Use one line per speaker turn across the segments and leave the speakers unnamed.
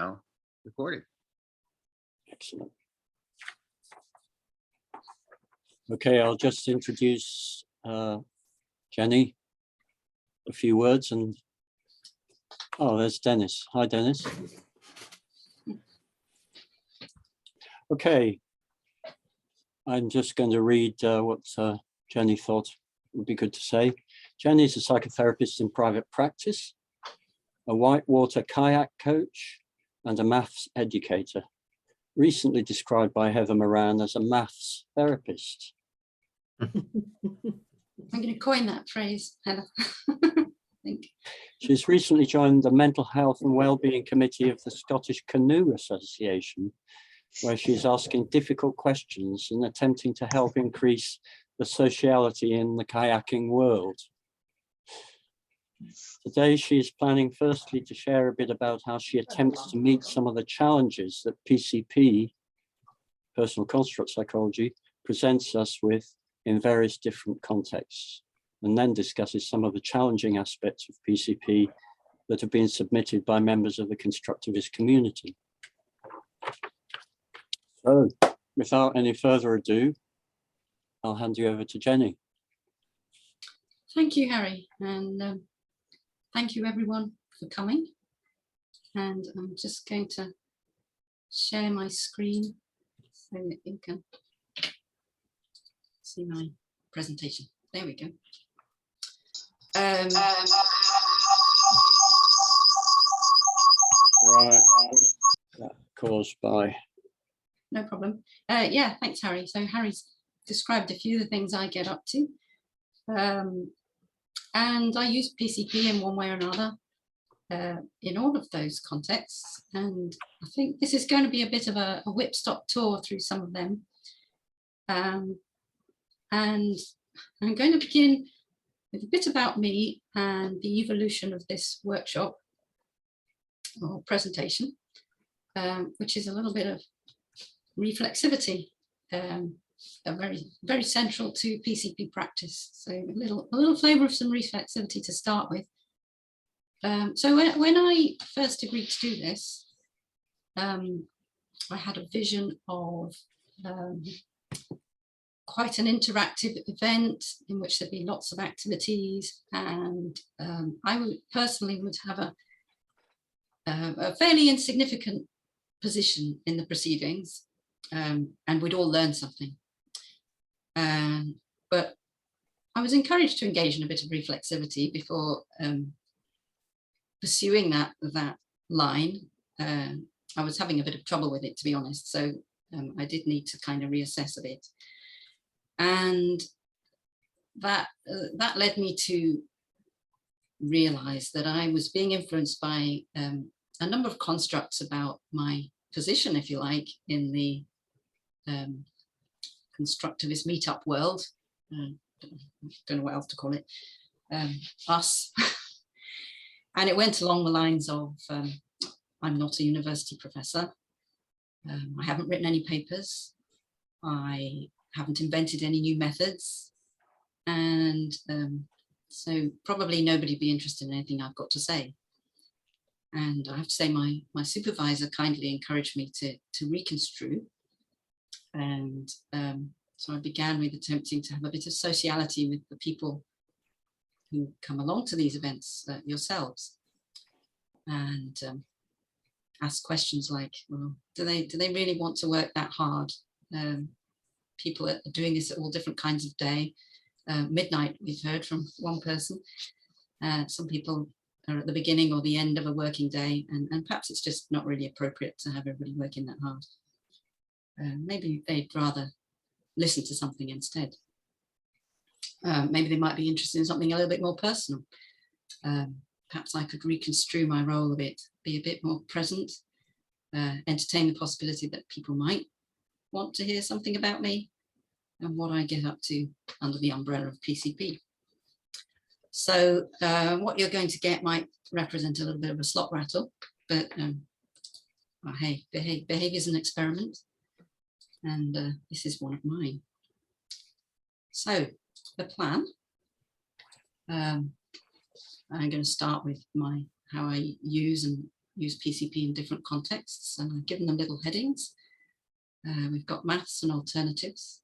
now recording.
Excellent. Okay, I'll just introduce Jenny, a few words, and oh, there's Dennis. Hi, Dennis. Okay, I'm just going to read what Jenny thought would be good to say. Jenny is a psychotherapist in private practice, a whitewater kayak coach, and a maths educator, recently described by Heather Moran as a maths therapist.
I'm going to coin that phrase, Heather. I think.
She's recently joined the Mental Health and Wellbeing Committee of the Scottish Canoe Association, where she's asking difficult questions and attempting to help increase the sociality in the kayaking world. Today, she is planning firstly to share a bit about how she attempts to meet some of the challenges that PCP, personal construct psychology, presents us with in various different contexts, and then discusses some of the challenging aspects of PCP that have been submitted by members of the constructivist community. So, without any further ado, I'll hand you over to Jenny.
Thank you, Harry, and thank you everyone for coming. And I'm just going to share my screen so that you can see my presentation. There we go.
Right, that caused by.
No problem. Yeah, thanks, Harry. So Harry's described a few of the things I get up to. And I use PCP in one way or another in all of those contexts. And I think this is going to be a bit of a whip-stop tour through some of them. And I'm going to begin with a bit about me and the evolution of this workshop or presentation, which is a little bit of reflexivity, very central to PCP practice. So a little flavour of some reflexivity to start with. So when I first agreed to do this, I had a vision of quite an interactive event in which there'd be lots of activities, and I would personally have a fairly insignificant position in the proceedings, and we'd all learn something. But I was encouraged to engage in a bit of reflexivity before pursuing that line. I was having a bit of trouble with it, to be honest, so I did need to kind of reassess a bit. And that led me to realize that I was being influenced by a number of constructs about my position, if you like, in the constructivist meetup world. Don't know what else to call it, us. And it went along the lines of, I'm not a university professor. I haven't written any papers. I haven't invented any new methods. And so probably nobody would be interested in anything I've got to say. And I have to say my supervisor kindly encouraged me to reconstrue. And so I began with attempting to have a bit of sociality with the people who come along to these events yourselves, and ask questions like, well, do they really want to work that hard? People are doing this at all different kinds of day. Midnight, we've heard from one person. Some people are at the beginning or the end of a working day, and perhaps it's just not really appropriate to have everybody working that hard. Maybe they'd rather listen to something instead. Maybe they might be interested in something a little bit more personal. Perhaps I could reconstrue my role a bit, be a bit more present, entertain the possibility that people might want to hear something about me and what I get up to under the umbrella of PCP. So what you're going to get might represent a little bit of a slot rattle, but well, hey, behaviour is an experiment, and this is one of mine. So the plan, I'm going to start with how I use and use PCP in different contexts, and I've given them little headings. We've got maths and alternatives.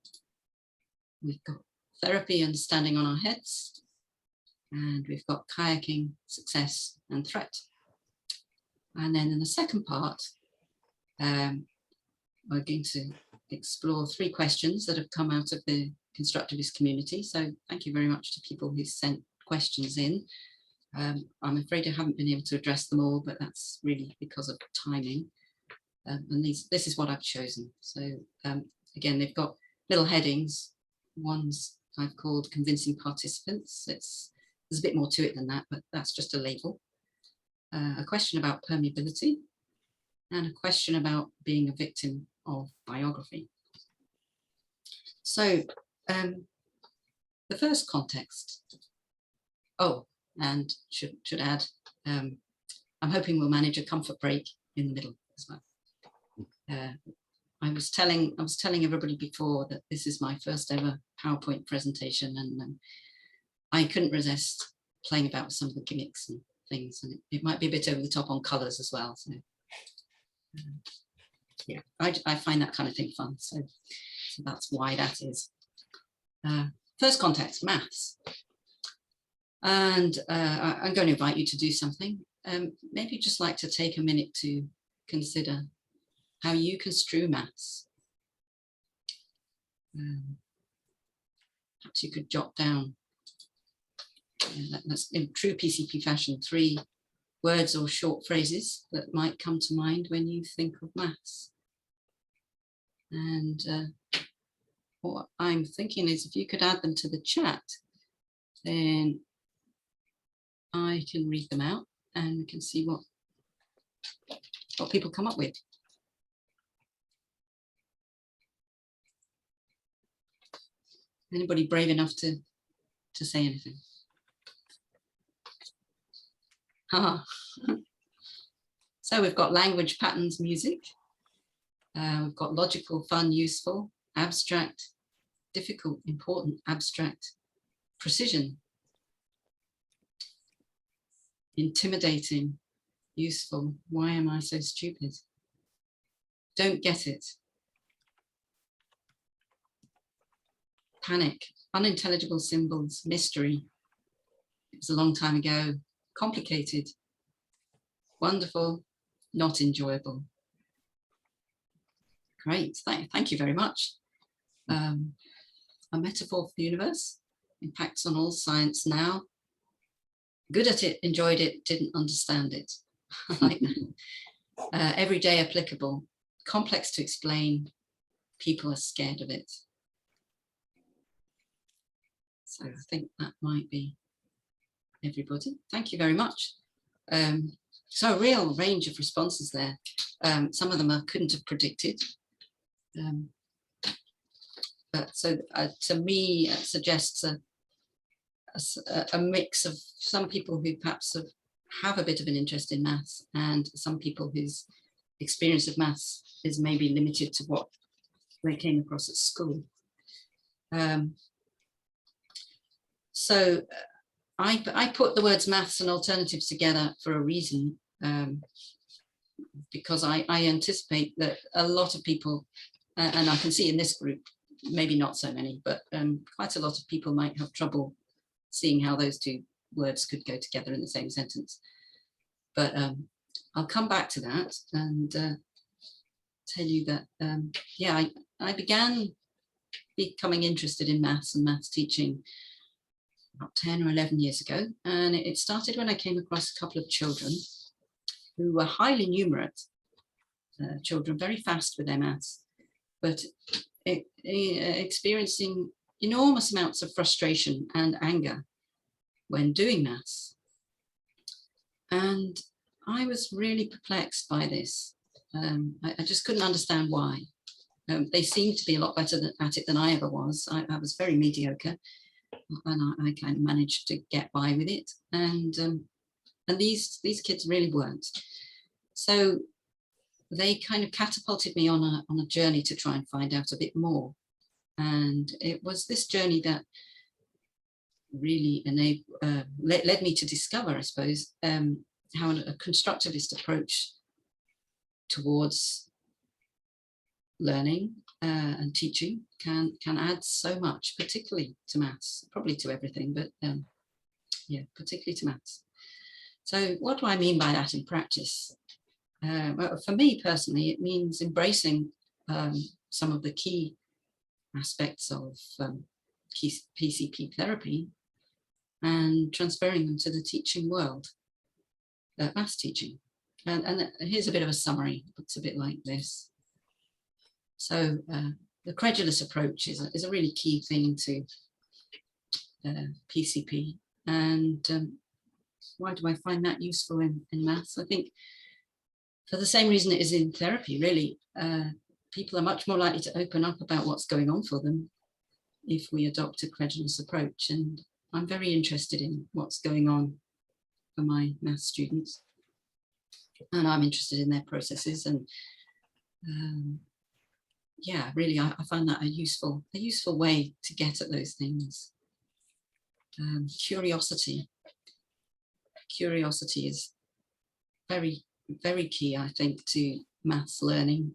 We've got therapy and standing on our heads. And we've got kayaking, success and threat. And then in the second part, we're going to explore 3 questions that have come out of the Constructivist community. So thank you very much to people who sent questions in. I'm afraid I haven't been able to address them all, but that's really because of timing. And this is what I've chosen. So again, they've got little headings. One's I've called convincing participants. There's a bit more to it than that, but that's just a label. A question about permeability, and a question about being a victim of biography. So the first context. Oh, and should add, I'm hoping we'll manage a comfort break in the middle as well. I was telling everybody before that this is my first ever PowerPoint presentation, and I couldn't resist playing about with some of the gimmicks and things, and it might be a bit over the top on colours as well. So yeah, I find that kind of thing fun. So that's why that is. First context, maths. And I'm going to invite you to do something. Maybe just like to take a minute to consider how you construe maths. Perhaps you could jot down, that's in true PCP fashion, 3 words or short phrases that might come to mind when you think of maths. And what I'm thinking is if you could add them to the chat, then I can read them out and we can see what people come up with. Anybody brave enough to say anything? So we've got language, patterns, music. We've got logical, fun, useful, abstract, difficult, important, abstract, precision, intimidating, useful, why am I so stupid? Don't get it. Panic, unintelligible symbols, mystery. It was a long time ago. Complicated, wonderful, not enjoyable. Great, thank you very much. A metaphor for the universe, impacts on all science now. Good at it, enjoyed it, didn't understand it. I like that. Everyday applicable, complex to explain, people are scared of it. So I think that might be everybody. Thank you very much. So a real range of responses there. Some of them I couldn't have predicted. But so to me, it suggests a mix of some people who perhaps have a bit of an interest in maths and some people whose experience of maths is maybe limited to what they came across at school. So I put the words maths and alternatives together for a reason, because I anticipate that a lot of people, and I can see in this group, maybe not so many, but quite a lot of people might have trouble seeing how those 2 words could go together in the same sentence. But I'll come back to that and tell you that, yeah, I began becoming interested in maths and maths teaching about 10 or 11 years ago. And it started when I came across a couple of children who were highly numerate, children very fast with their maths, but experiencing enormous amounts of frustration and anger when doing maths. And I was really perplexed by this. I just couldn't understand why. They seemed to be a lot better at it than I ever was. I was very mediocre, and I kind of managed to get by with it. And these kids really weren't. So they kind of catapulted me on a journey to try and find out a bit more. And it was this journey that really led me to discover, I suppose, how a constructivist approach towards learning and teaching can add so much, particularly to maths, probably to everything, but yeah, particularly to maths. So what do I mean by that in practice? Well, for me personally, it means embracing some of the key aspects of PCP therapy and transferring them to the teaching world, maths teaching. And here's a bit of a summary. It's a bit like this. So the credulous approach is a really key thing to PCP. And why do I find that useful in maths? I think for the same reason it is in therapy, really. People are much more likely to open up about what's going on for them if we adopt a credulous approach. And I'm very interested in what's going on for my maths students. And I'm interested in their processes. And yeah, really, I find that a useful way to get at those things. Curiosity is very, very key, I think, to maths learning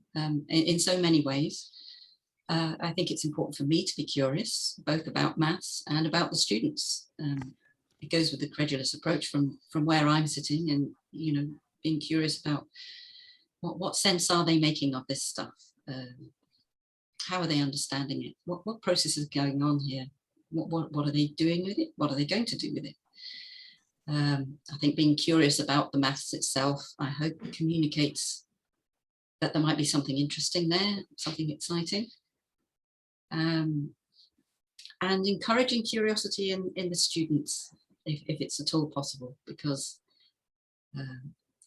in so many ways. I think it's important for me to be curious, both about maths and about the students. It goes with the credulous approach from where I'm sitting, and, you know, being curious about what sense are they making of this stuff? How are they understanding it? What process is going on here? What are they doing with it? What are they going to do with it? I think being curious about the maths itself, I hope, communicates that there might be something interesting there, something exciting. And encouraging curiosity in the students, if it's at all possible, because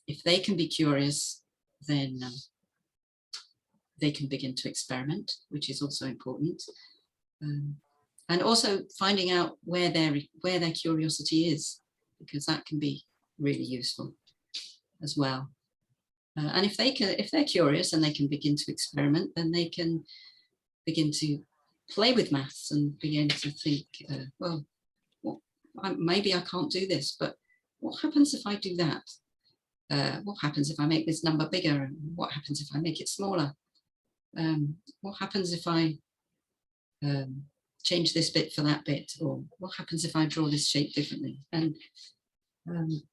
if they can be curious, then they can begin to experiment, which is also important. And also finding out where their curiosity is, because that can be really useful as well. And if they're curious and they can begin to experiment, then they can begin to play with maths and begin to think, well, maybe I can't do this, but what happens if I do that? What happens if I make this number bigger? What happens if I make it smaller? What happens if I change this bit for that bit? Or what happens if I draw this shape differently? And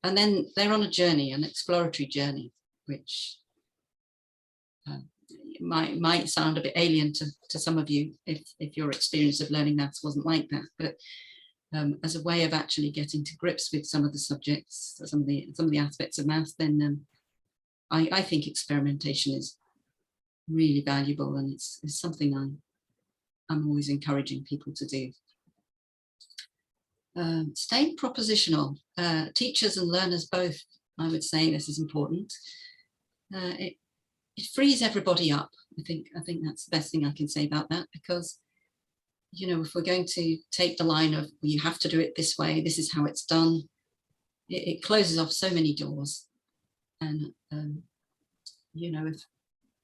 then they're on a journey, an exploratory journey, which might sound a bit alien to some of you if your experience of learning maths wasn't like that. But as a way of actually getting to grips with some of the subjects, some of the aspects of maths, then I think experimentation is really valuable, and it's something I'm always encouraging people to do. Staying propositional, teachers and learners both, I would say this is important. It frees everybody up. I think that's the best thing I can say about that, because, you know, if we're going to take the line of, well, you have to do it this way, this is how it's done, it closes off so many doors. And you know,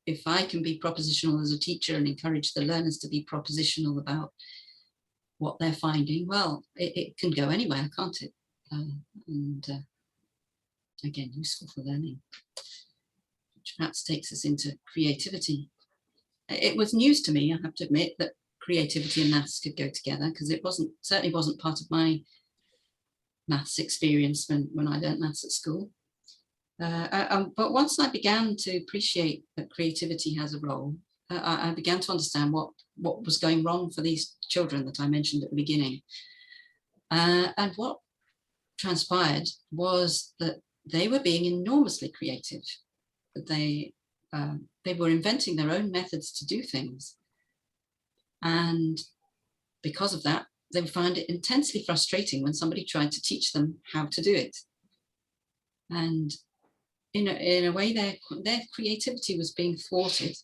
if I can be propositional as a teacher and encourage the learners to be propositional about what they're finding, well, it can go anywhere, can't it? And again, useful for learning, which perhaps takes us into creativity. It was news to me, I have to admit, that creativity and maths could go together, because it certainly wasn't part of my maths experience when I learned maths at school. But once I began to appreciate that creativity has a role, I began to understand what was going wrong for these children that I mentioned at the beginning. And what transpired was that they were being enormously creative. They were inventing their own methods to do things. And because of that, they found it intensely frustrating when somebody tried to teach them how to do it. And in a way, their creativity was being thwarted.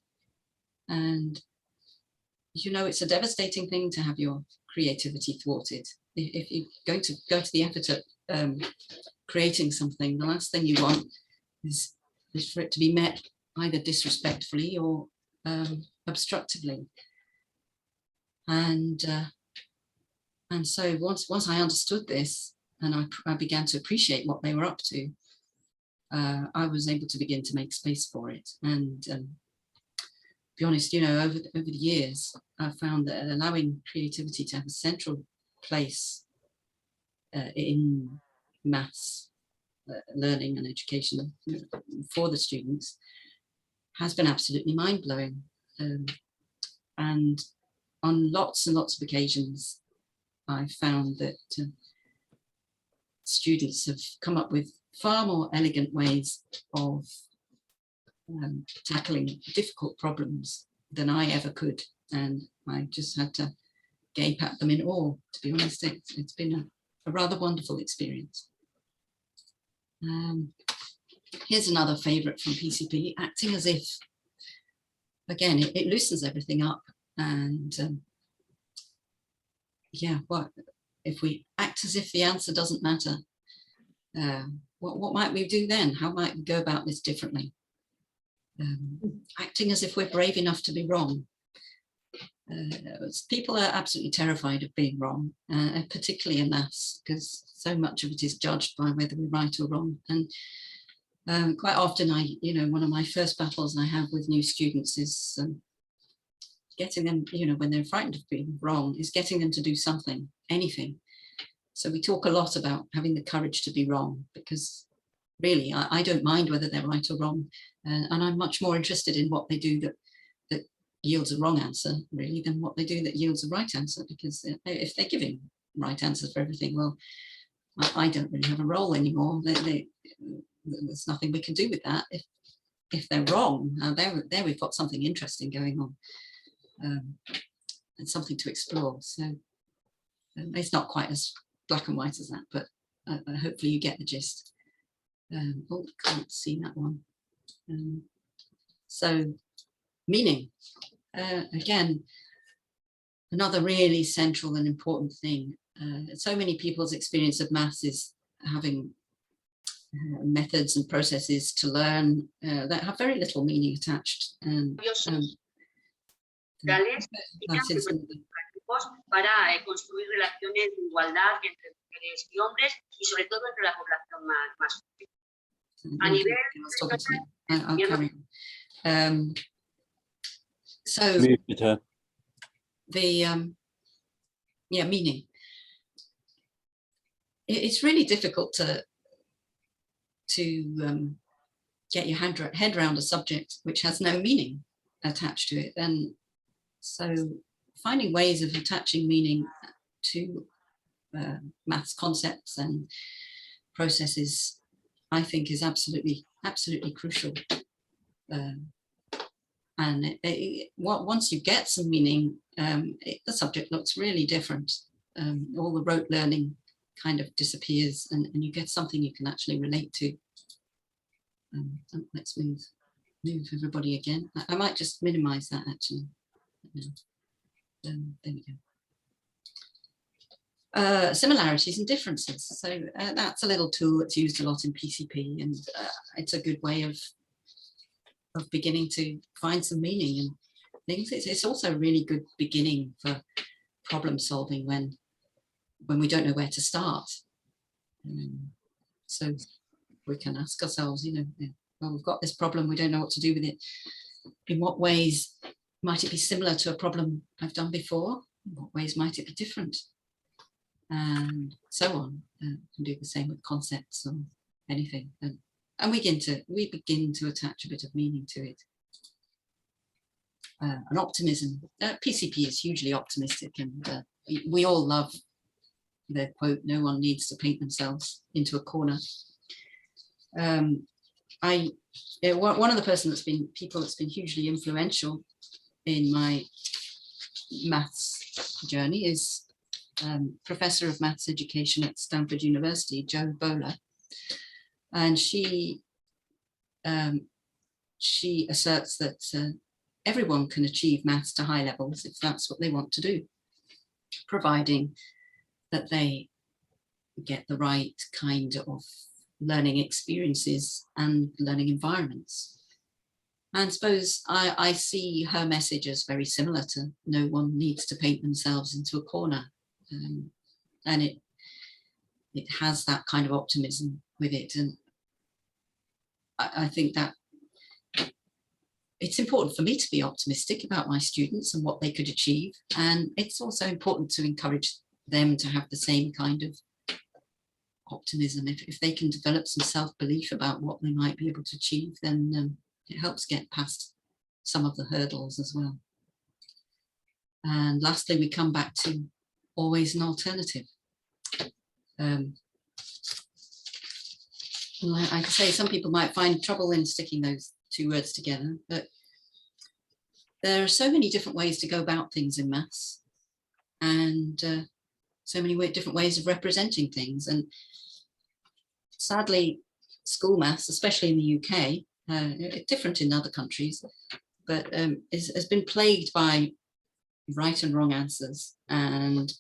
And, you know, it's a devastating thing to have your creativity thwarted. If you're going to go to the effort of creating something, the last thing you want is for it to be met either disrespectfully or obstructively. And so once I understood this, and I began to appreciate what they were up to, I was able to begin to make space for it. And to be honest, you know, over the years, I've found that allowing creativity to have a central place in maths learning and education for the students has been absolutely mind-blowing. And on lots and lots of occasions, I've found that students have come up with far more elegant ways of tackling difficult problems than I ever could. And I just had to gape at them in awe, to be honest. It's been a rather wonderful experience. Here's another favourite from PCP, acting as if, again, it loosens everything up. And yeah, what if we act as if the answer doesn't matter? What might we do then? How might we go about this differently? Acting as if we're brave enough to be wrong. People are absolutely terrified of being wrong, particularly in maths, because so much of it is judged by whether we're right or wrong. And quite often, one of my first battles I have with new students is getting them, when they're frightened of being wrong, is getting them to do something, anything. So we talk a lot about having the courage to be wrong, because really, I don't mind whether they're right or wrong. And I'm much more interested in what they do that yields a wrong answer, really, than what they do that yields a right answer. Because if they're giving right answers for everything, well, I don't really have a role anymore. There's nothing we can do with that. If they're wrong, there we've got something interesting going on, and something to explore. So it's not quite as black and white as that, but hopefully you get the gist. Oh, can't see that one. So meaning, again, another really central and important thing. So many people's experience of maths is having methods and processes to learn that have very little meaning attached. And
para construir relaciones de igualdad entre mujeres y hombres y sobre todo entre la población más a nivel
so the meaning, it's really difficult to get your head around a subject which has no meaning attached to it. And so finding ways of attaching meaning to maths concepts and processes, I think, is absolutely crucial. And once you get some meaning, the subject looks really different. All the rote learning kind of disappears, and you get something you can actually relate to. Let's move everybody again. I might just minimize that actually. There we go. Similarities and differences. So that's a little tool that's used a lot in PCP, and it's a good way of beginning to find some meaning and things. It's also a really good beginning for problem solving when we don't know where to start. So we can ask ourselves, well, we've got this problem, we don't know what to do with it. In what ways might it be similar to a problem I've done before? In what ways might it be different? And so on. Can do the same with concepts or anything. And we begin to attach a bit of meaning to it. An optimism. PCP is hugely optimistic, and we all love the quote, "No one needs to paint themselves into a corner." One of the people that's been hugely influential in my maths journey is Professor of Maths Education at Stanford University, Jo Bowler. And she asserts that everyone can achieve maths to high levels if that's what they want to do, providing that they get the right kind of learning experiences and learning environments. And I suppose I see her message as very similar to no one needs to paint themselves into a corner. And it has that kind of optimism with it. And I think that it's important for me to be optimistic about my students and what they could achieve. And it's also important to encourage them to have the same kind of optimism. If they can develop some self-belief about what they might be able to achieve, then it helps get past some of the hurdles as well. And lastly, we come back to always an alternative. Like I say, some people might find trouble in sticking those two words together, but there are so many different ways to go about things in maths, and so many different ways of representing things. And sadly, school maths, especially in the UK, it's different in other countries, but has been plagued by right and wrong answers, and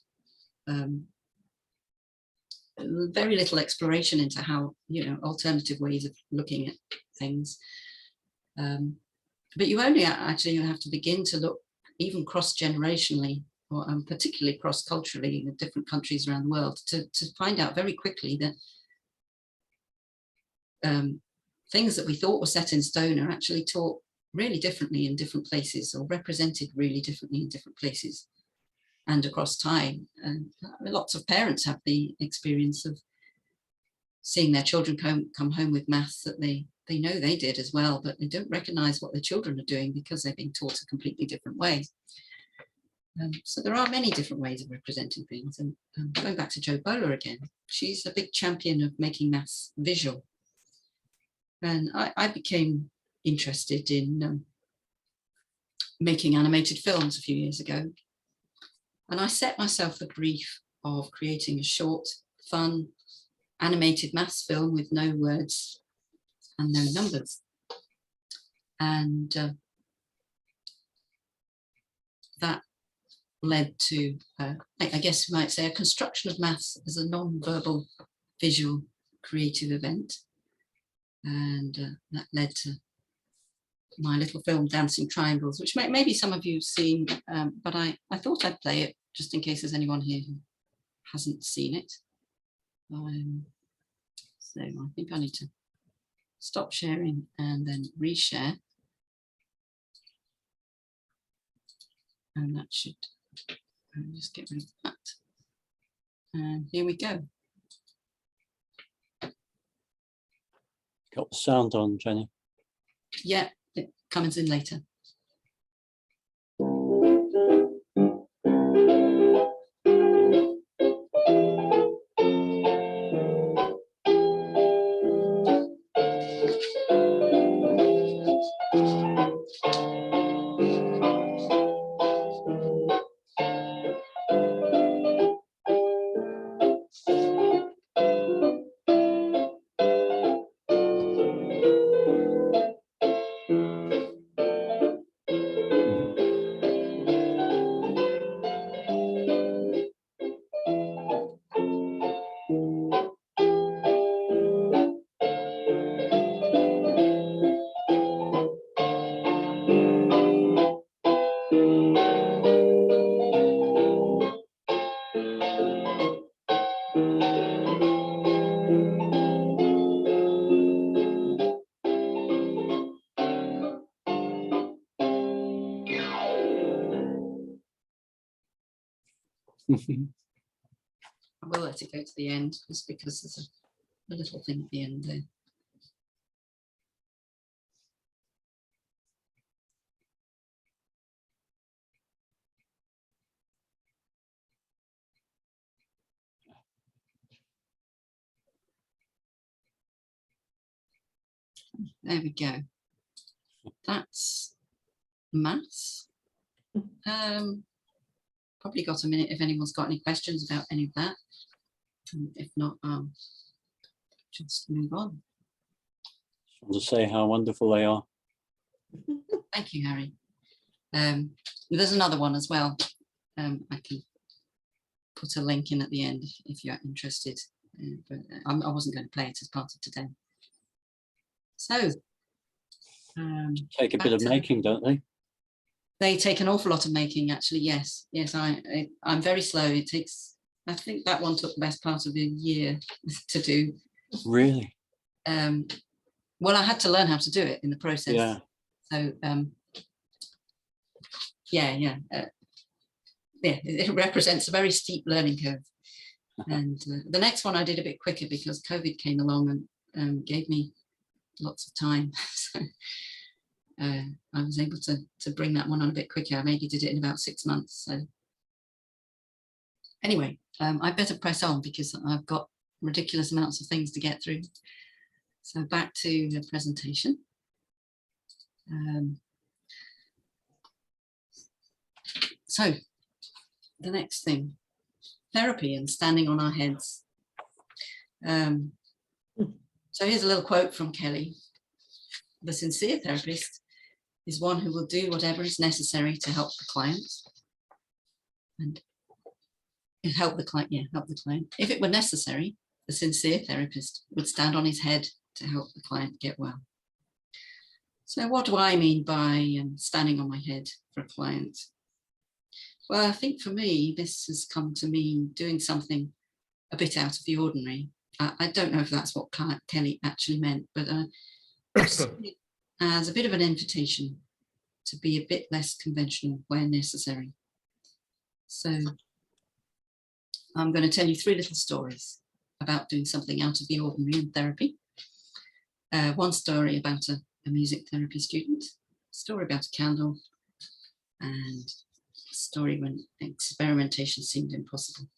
very little exploration into how, alternative ways of looking at things. But you only actually have to begin to look even cross-generationally, or particularly cross-culturally in different countries around the world, to find out very quickly that things that we thought were set in stone are actually taught really differently in different places, or represented really differently in different places and across time. And lots of parents have the experience of seeing their children come home with maths that they know they did as well, but they don't recognize what their children are doing because they're being taught a completely different way. So there are many different ways of representing things. And going back to Jo Bowler again, she's a big champion of making maths visual. And I became interested in making animated films a few years ago. And I set myself the brief of creating a short, fun, animated maths film with no words and no numbers. And that led to, I guess you might say, a construction of maths as a non-verbal, visual, creative event. And that led to my little film Dancing Triangles, which maybe some of you have seen, but I thought I'd play it just in case there's anyone here who hasn't seen it. So I think I need to stop sharing and then reshare. And that should, just get rid of that. And here we go.
Got the sound on, Jenny?
Yeah, it comes in later. I will let it go to the end just because there's a little thing at the end there. There we go. That's maths. Probably got a minute if anyone's got any questions about any of that. If not, just move on.
Just want to say how wonderful they are.
Thank you, Harry. There's another one as well. I can put a link in at the end if you're interested, but I wasn't going to play it as part of today. So,
take a bit of making, don't they?
They take an awful lot of making, actually. Yes, I'm very slow. It takes, I think that one took the best part of a year to do.
Really?
well, I had to learn how to do it in the process.
Yeah.
So it represents a very steep learning curve. And the next one I did a bit quicker because COVID came along and gave me lots of time. So I was able to bring that one on a bit quicker. I maybe did it in about 6 months. So anyway, I better press on because I've got ridiculous amounts of things to get through. So back to the presentation. So the next thing, therapy and standing on our heads. So here's a little quote from Kelly. The sincere therapist is one who will do whatever is necessary to help the client. And help the client. If it were necessary, the sincere therapist would stand on his head to help the client get well. So what do I mean by standing on my head for a client? Well, I think for me, this has come to mean doing something a bit out of the ordinary. I don't know if that's what Kelly actually meant, but as a bit of an invitation to be a bit less conventional where necessary. So I'm going to tell you 3 little stories about doing something out of the ordinary in therapy. One story about a music therapy student, a story about a candle, and a story when experimentation seemed impossible.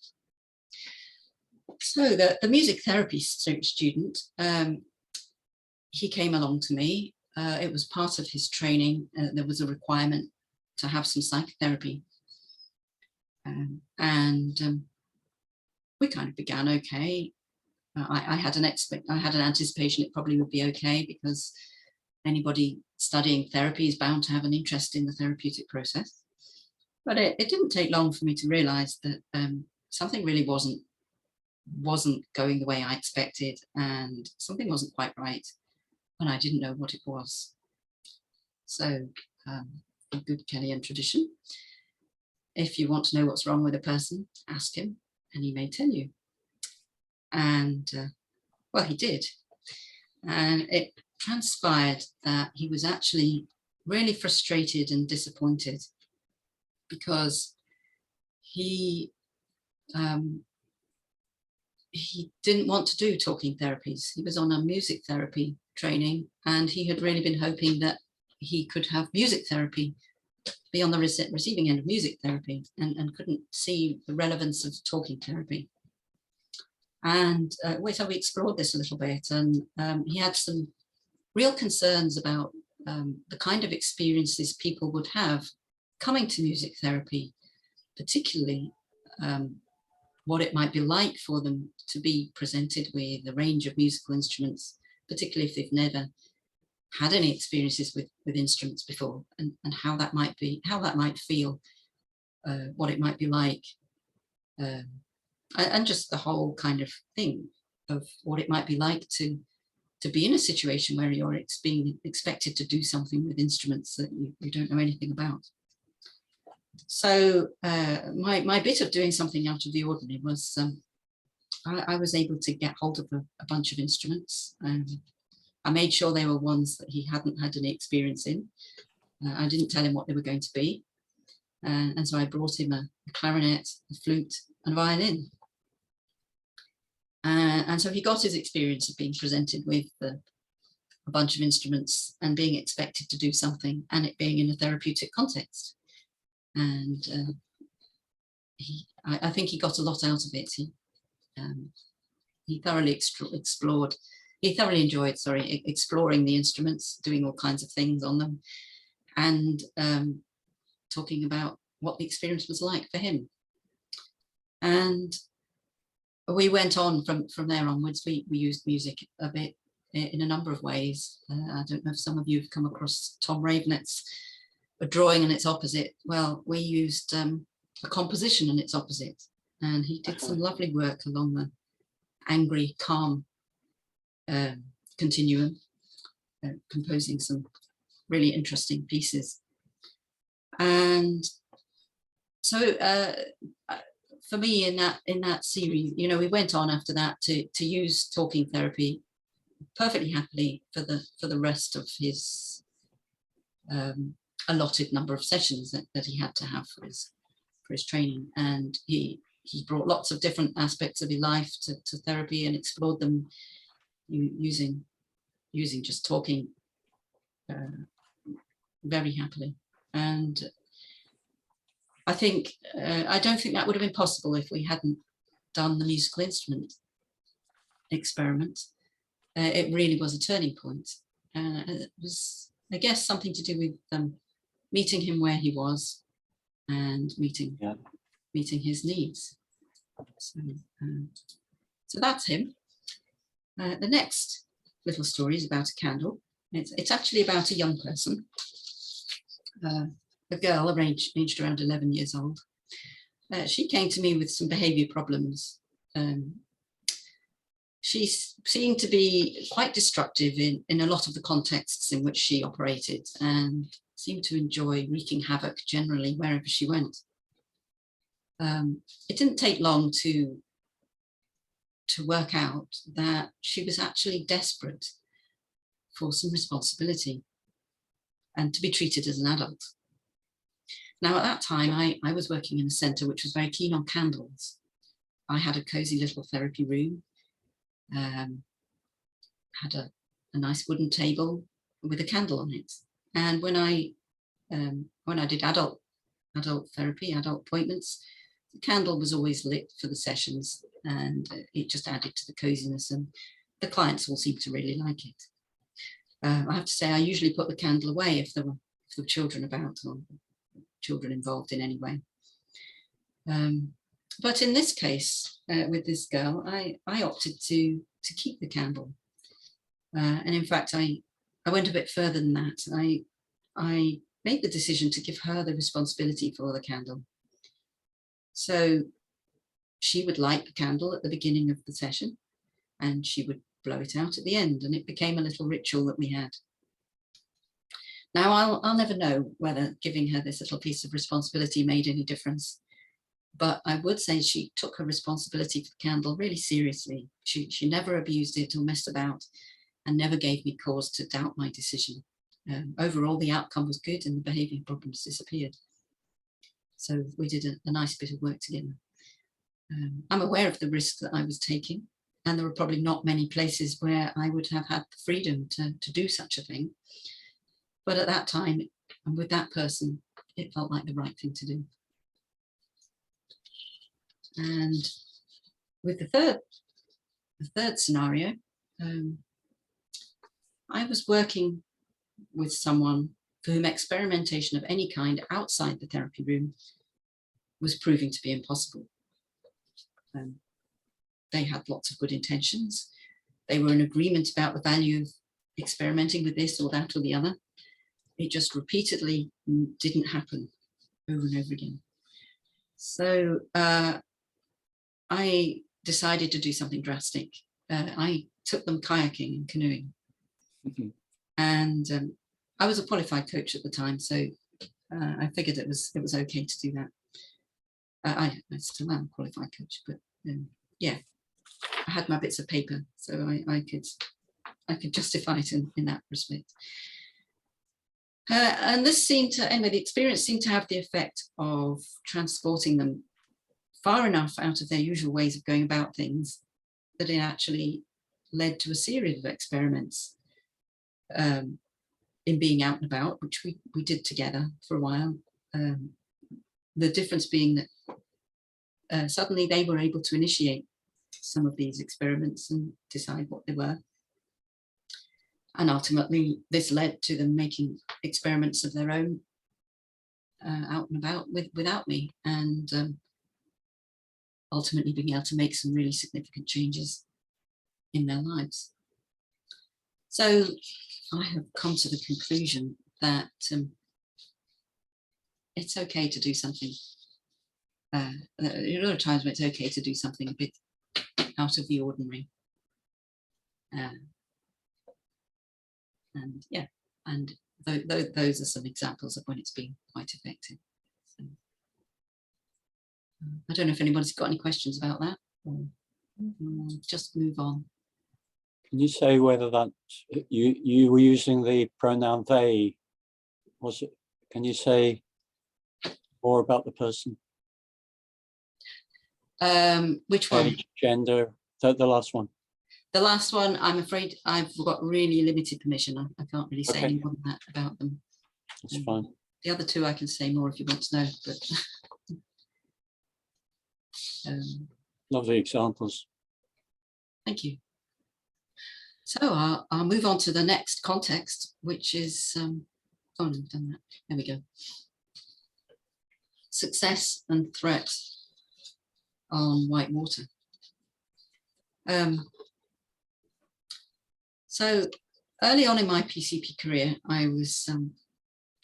So the music therapy student, he came along to me. It was part of his training. There was a requirement to have some psychotherapy. We kind of began okay. I had an anticipation it probably would be okay because anybody studying therapy is bound to have an interest in the therapeutic process. But it didn't take long for me to realize that something really wasn't going the way I expected, and something wasn't quite right, and I didn't know what it was. So a good Kellyan tradition. If you want to know what's wrong with a person, ask him and he may tell you. And well, he did. And it transpired that he was actually really frustrated and disappointed because he didn't want to do talking therapies. He was on a music therapy training and he had really been hoping that he could have music therapy, be on the receiving end of music therapy, and couldn't see the relevance of talking therapy. And so we explored this a little bit, and he had some real concerns about the kind of experiences people would have coming to music therapy, particularly what it might be like for them to be presented with a range of musical instruments, particularly if they've never had any experiences with instruments before, and how that might feel, what it might be like, and just the whole kind of thing of what it might be like to be in a situation where you're being expected to do something with instruments that you don't know anything about. So my bit of doing something out of the ordinary was I was able to get hold of a bunch of instruments. I made sure they were ones that he hadn't had any experience in. I didn't tell him what they were going to be. And so I brought him a clarinet, a flute, and a violin. And so he got his experience of being presented with a bunch of instruments and being expected to do something, and it being in a therapeutic context. And I think he got a lot out of it. He thoroughly explored. He thoroughly enjoyed, exploring the instruments, doing all kinds of things on them, and talking about what the experience was like for him. And we went on from there onwards. We used music a bit in a number of ways. I don't know if some of you have come across Tom Ravenet's A Drawing and Its Opposite. Well, we used a composition and its opposite. And he did some lovely work along the angry, calm continuum, composing some really interesting pieces. And so for me in that series, we went on after that to use talking therapy perfectly happily for the rest of his allotted number of sessions that he had to have for his training. And he brought lots of different aspects of his life to therapy and explored them using just talking very happily. And I think I don't think that would have been possible if we hadn't done the musical instrument experiment. It really was a turning point. It was, I guess, something to do with meeting him where he was and meeting his needs. So that's him. The next little story is about a candle. It's actually about a young person, a girl aged around 11 years old. She came to me with some behaviour problems. She seemed to be quite destructive in a lot of the contexts in which she operated, and seemed to enjoy wreaking havoc generally wherever she went. It didn't take long to work out that she was actually desperate for some responsibility and to be treated as an adult. Now, at that time, I was working in a centre which was very keen on candles. I had a cosy little therapy room, had a nice wooden table with a candle on it. And when I did adult therapy, adult appointments, the candle was always lit for the sessions, and it just added to the coziness, and the clients all seemed to really like it. I have to say, I usually put the candle away if there were children about or children involved in any way. But in this case, with this girl, I opted to keep the candle. And in fact, I went a bit further than that. I made the decision to give her the responsibility for the candle. So she would light the candle at the beginning of the session, and she would blow it out at the end, and it became a little ritual that we had. Now, I'll never know whether giving her this little piece of responsibility made any difference, but I would say she took her responsibility for the candle really seriously. She never abused it or messed about, and never gave me cause to doubt my decision. Overall, the outcome was good and the behaviour problems disappeared. So we did a nice bit of work together. I'm aware of the risk that I was taking, and there were probably not many places where I would have had the freedom to do such a thing. But at that time, and with that person, it felt like the right thing to do. And with the third scenario, I was working with someone for whom experimentation of any kind outside the therapy room was proving to be impossible. They had lots of good intentions. They were in agreement about the value of experimenting with this or that or the other. It just repeatedly didn't happen over and over again. So I decided to do something drastic. I took them kayaking and canoeing. Mm-hmm. And I was a qualified coach at the time, so I figured it was okay to do that. I still am a qualified coach, but yeah, I had my bits of paper, so I could justify it in that respect. And this seemed to, anyway, the experience seemed to have the effect of transporting them far enough out of their usual ways of going about things that it actually led to a series of experiments in being out and about, which we did together for a while. The difference being that suddenly they were able to initiate some of these experiments and decide what they were. And ultimately, this led to them making experiments of their own out and about without me, and ultimately being able to make some really significant changes in their lives. So I have come to the conclusion that it's okay to do something. There are a lot of times when it's okay to do something a bit out of the ordinary. And yeah, and those are some examples of when it's been quite effective. So, I don't know if anybody's got any questions about that, or just move on.
Can you say whether that you were using the pronoun they? Was it? Can you say more about the person?
Which one?
Age, gender, the last one.
The last one, I'm afraid I've got really limited permission. I can't really say
Okay.
any more than that about them.
That's fine.
The other two I can say more if you want to know, but
Lovely examples.
thank you. So I'll move on to the next context, which is, oh, no, I've done that. There we go. Success and threat on white water. So early on in my PCP career, I was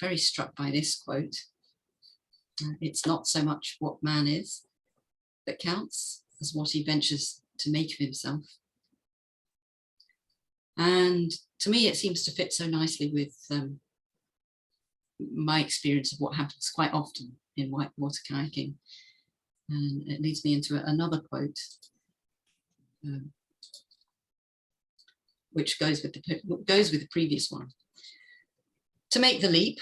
very struck by this quote. It's not so much what man is that counts as what he ventures to make of himself. And to me, it seems to fit so nicely with my experience of what happens quite often in whitewater kayaking. And it leads me into another quote, which goes with the previous one. To make the leap,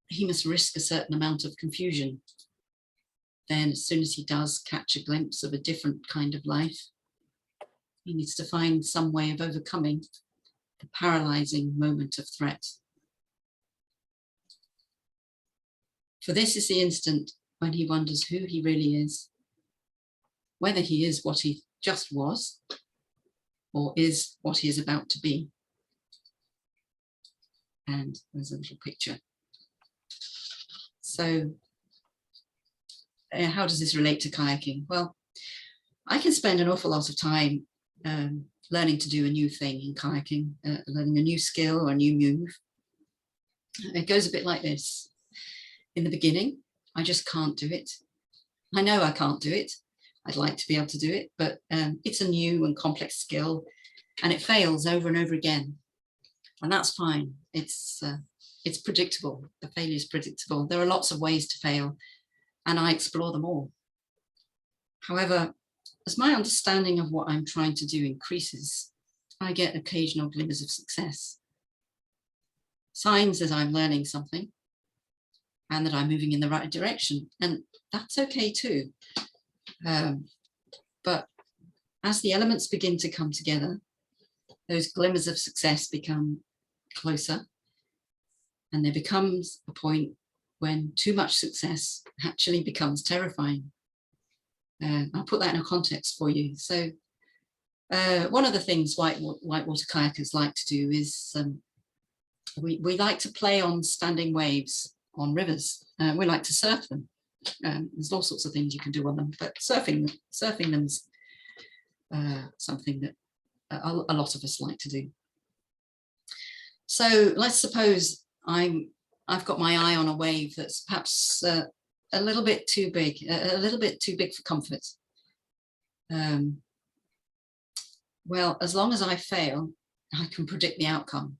he must risk a certain amount of confusion. Then as soon as he does catch a glimpse of a different kind of life, he needs to find some way of overcoming the paralyzing moment of threat. For this is the instant when he wonders who he really is, whether he is what he just was, or is what he is about to be. And there's a little picture. So how does this relate to kayaking? Well, I can spend an awful lot of time learning to do a new thing in kayaking, learning a new skill or a new move. It goes a bit like this. In the beginning, I just can't do it. I know I can't do it. I'd like to be able to do it, but it's a new and complex skill and it fails over and over again. And that's fine. It's predictable. The failure is predictable. There are lots of ways to fail and I explore them all. However, as my understanding of what I'm trying to do increases, I get occasional glimmers of success. Signs that I'm learning something and that I'm moving in the right direction. And that's okay too. But as the elements begin to come together, those glimmers of success become closer. And there becomes a point when too much success actually becomes terrifying. I'll put that in a context for you. So one of the things whitewater kayakers like to do is we like to play on standing waves on rivers. We like to surf them. There's all sorts of things you can do on them, but surfing them's something that a lot of us like to do. So let's suppose I've got my eye on a wave that's perhaps a little bit too big for comfort. Well, as long as I fail, I can predict the outcome.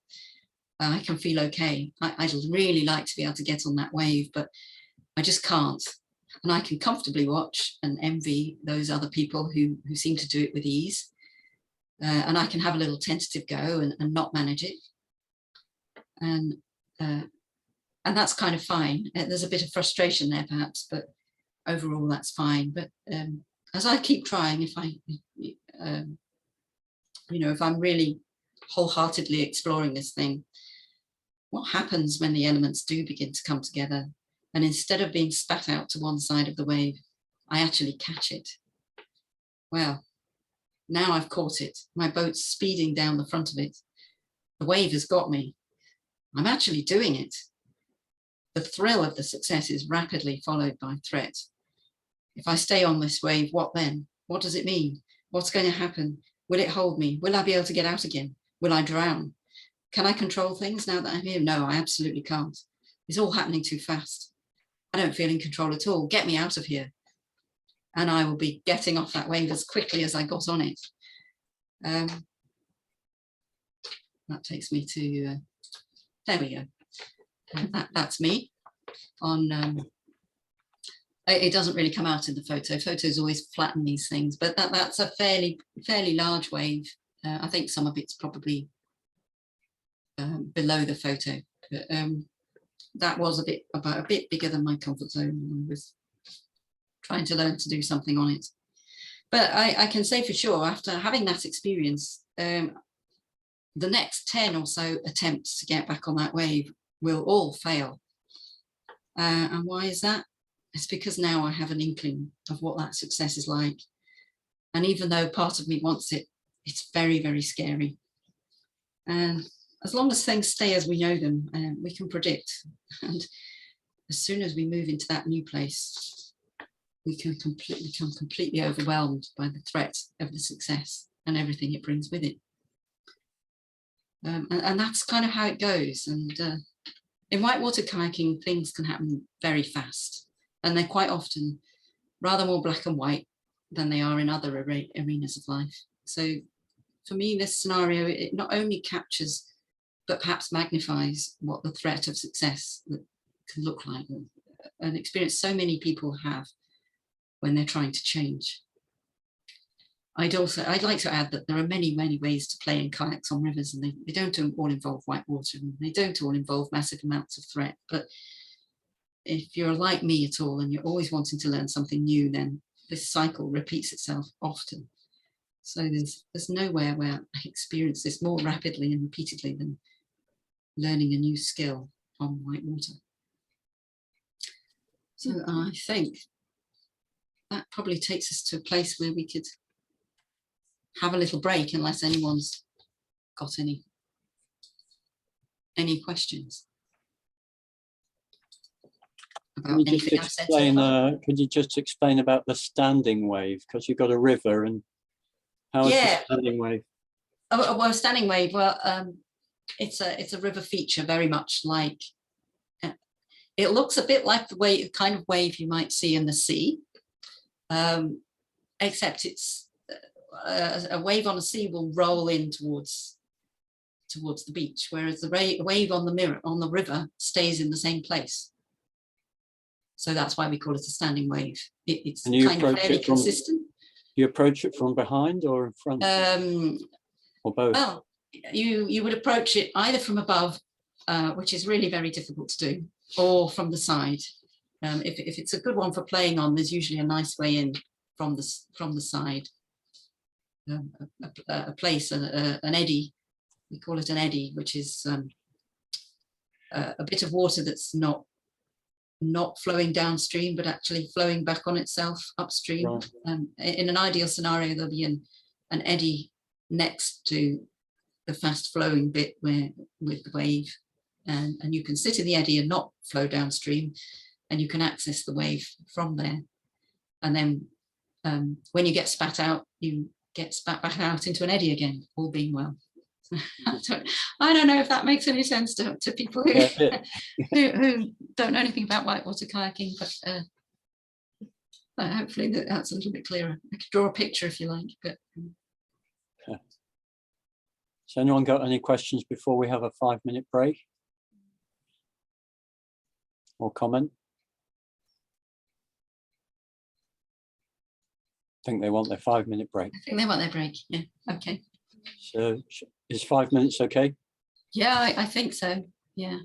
I can feel okay. I'd really like to be able to get on that wave, but I just can't. And I can comfortably watch and envy those other people who seem to do it with ease. And I can have a little tentative go and not manage it. And that's kind of fine. There's a bit of frustration there perhaps, but overall that's fine. But as I keep trying, if I'm really wholeheartedly exploring this thing, what happens when the elements do begin to come together? And instead of being spat out to one side of the wave, I actually catch it. Well, now I've caught it. My boat's speeding down the front of it. The wave has got me. I'm actually doing it. The thrill of the success is rapidly followed by threat. If I stay on this wave, what then? What does it mean? What's going to happen? Will it hold me? Will I be able to get out again? Will I drown? Can I control things now that I'm here? No, I absolutely can't. It's all happening too fast. I don't feel in control at all. Get me out of here. And I will be getting off that wave as quickly as I got on it. That takes me to, there we go. That's me on, it doesn't really come out in the photo. Photos always flatten these things, but that's a fairly large wave. I think some of it's probably below the photo, but that was about a bit bigger than my comfort zone. I was trying to learn to do something on it. But I can say for sure, after having that experience, the next 10 or so attempts to get back on that wave will all fail. And why is that? It's because now I have an inkling of what that success is like. And even though part of me wants it, it's very, very scary. And as long as things stay as we know them, we can predict. And as soon as we move into that new place, we can become completely overwhelmed by the threat of the success and everything it brings with it. And that's kind of how it goes. And in whitewater kayaking, things can happen very fast. And they're quite often rather more black and white than they are in other arenas of life. So for me, this scenario, it not only captures, but perhaps magnifies what the threat of success can look like, an experience so many people have when they're trying to change. I'd like to add that there are many, many ways to play in kayaks on rivers, and they don't all involve white water, and they don't all involve massive amounts of threat. But if you're like me at all and you're always wanting to learn something new, then this cycle repeats itself often. So there's nowhere where I experience this more rapidly and repeatedly than learning a new skill on white water. So I think that probably takes us to a place where we could have a little break, unless anyone's got any questions about anything I've said so far.
Could you just explain about the standing wave? Because you've got a river, and how is the standing wave?
Well, a standing wave, well, it's a river feature, very much like, it looks a bit like the kind of wave you might see in the sea, except it's a wave on the sea will roll in towards the beach, whereas the wave on the river stays in the same place. So that's why we call it a standing wave. It's kind of fairly consistent.
You approach it from behind or in front? Or both?
Well, you would approach it either from above, which is really very difficult to do, or from the side. If it's a good one for playing on, there's usually a nice way in from the side. A place, an eddy, we call it an eddy, which is a bit of water that's not flowing downstream, but actually flowing back on itself upstream. Right. In an ideal scenario, there'll be an eddy next to the fast flowing bit with the wave, and you can sit in the eddy and not flow downstream, and you can access the wave from there. And then when you get spat out, you get spat back out into an eddy again, all being well. I don't know if that makes any sense to people who don't know anything about whitewater kayaking, but hopefully that's a little bit clearer. I could draw a picture if you like. But
so anyone got any questions before we have a 5-minute break or comment? I think they want their 5-minute break.
I think they want their break. Yeah. Okay.
So is 5 minutes okay?
Yeah, I think so. Yeah.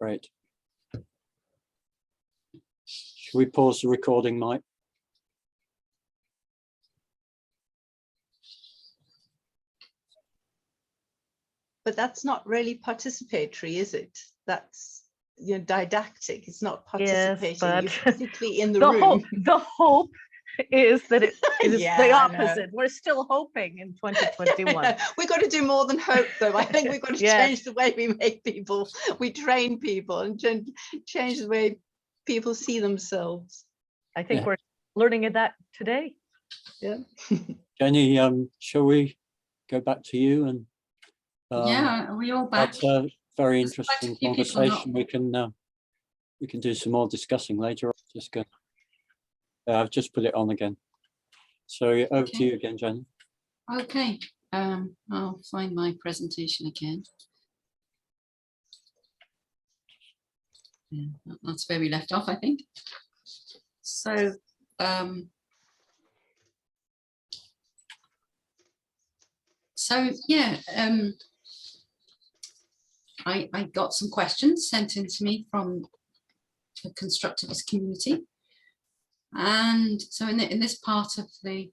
Great. Should we pause the recording, Mike?
But that's not really participatory, is it? That's didactic. It's not participating. Yes, you're physically in the room.
The hope is that it is the opposite. We're still hoping in 2021.
We've got to do more than hope, though. I think we've got to change the way we make people, we train people, and change the way people see themselves.
I think we're learning that today.
Yeah.
Jenny, shall we go back to you? And
are we all back?
That's a very interesting conversation. We can do some more discussing later. Just go. I've just put it on again. So over to you again, Jenny.
Okay. I'll find my presentation again. Yeah, that's where we left off, I think. So So yeah, I got some questions sent in to me from the Constructivist community, and so in this part of the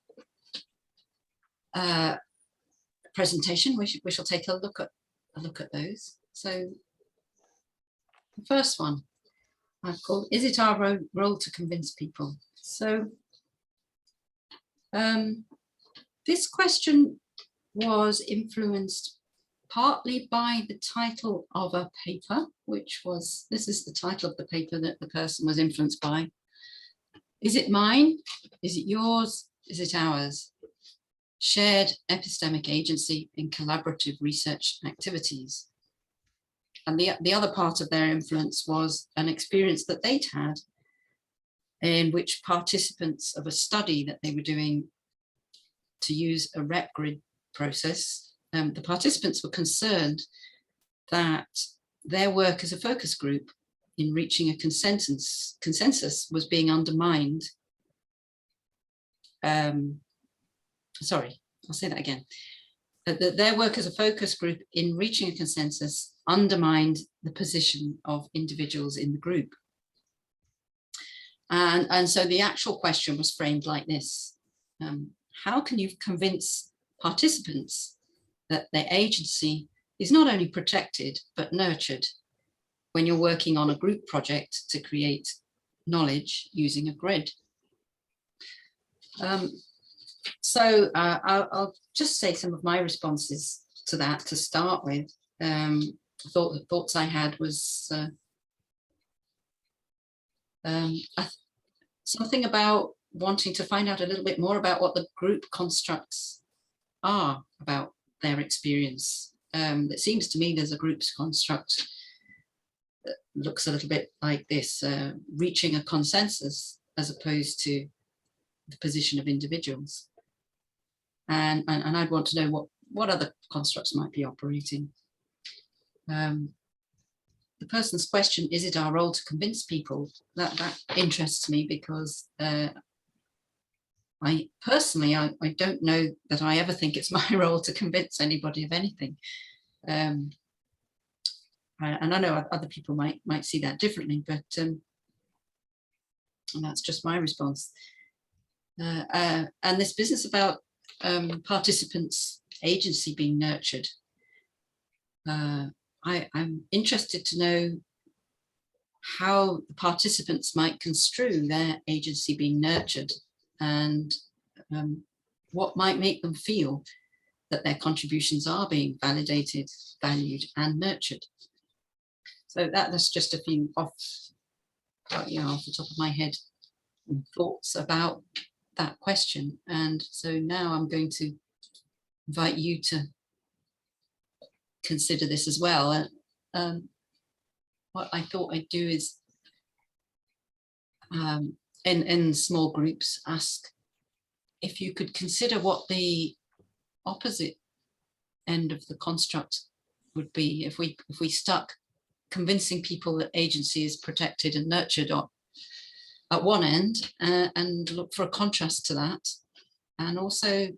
presentation, we shall take a look at those. So the first one I've called, is it our role to convince people? So this question was influenced partly by the title of a paper, which was, this is the title of the paper that the person was influenced by. Is it mine? Is it yours? Is it ours? Shared epistemic agency in collaborative research activities. And the other part of their influence was an experience that they'd had in which participants of a study that they were doing to use a rep grid process, the participants were concerned that their work as a focus group in reaching a consensus was being undermined. Sorry, I'll say that again. That their work as a focus group in reaching a consensus undermined the position of individuals in the group. And so the actual question was framed like this. How can you convince participants that their agency is not only protected, but nurtured when you're working on a group project to create knowledge using a grid? So I'll just say some of my responses to that to start with. Thoughts I had was something about wanting to find out a little bit more about what the group constructs are about their experience. It seems to me there's a group's construct that looks a little bit like this, reaching a consensus as opposed to the position of individuals. And I'd want to know what other constructs might be operating. The person's question, is it our role to convince people? That interests me because I personally don't know that I ever think it's my role to convince anybody of anything. And I know other people might see that differently, but and that's just my response. And this business about participants' agency being nurtured. I'm interested to know how the participants might construe their agency being nurtured and what might make them feel that their contributions are being validated, valued, and nurtured. So that's just a few off the top of my head thoughts about that question. And so now I'm going to invite you to consider this as well. What I thought I'd do is in small groups ask if you could consider what the opposite end of the construct would be if we stuck convincing people that agency is protected and nurtured at one end, and look for a contrast to that, and also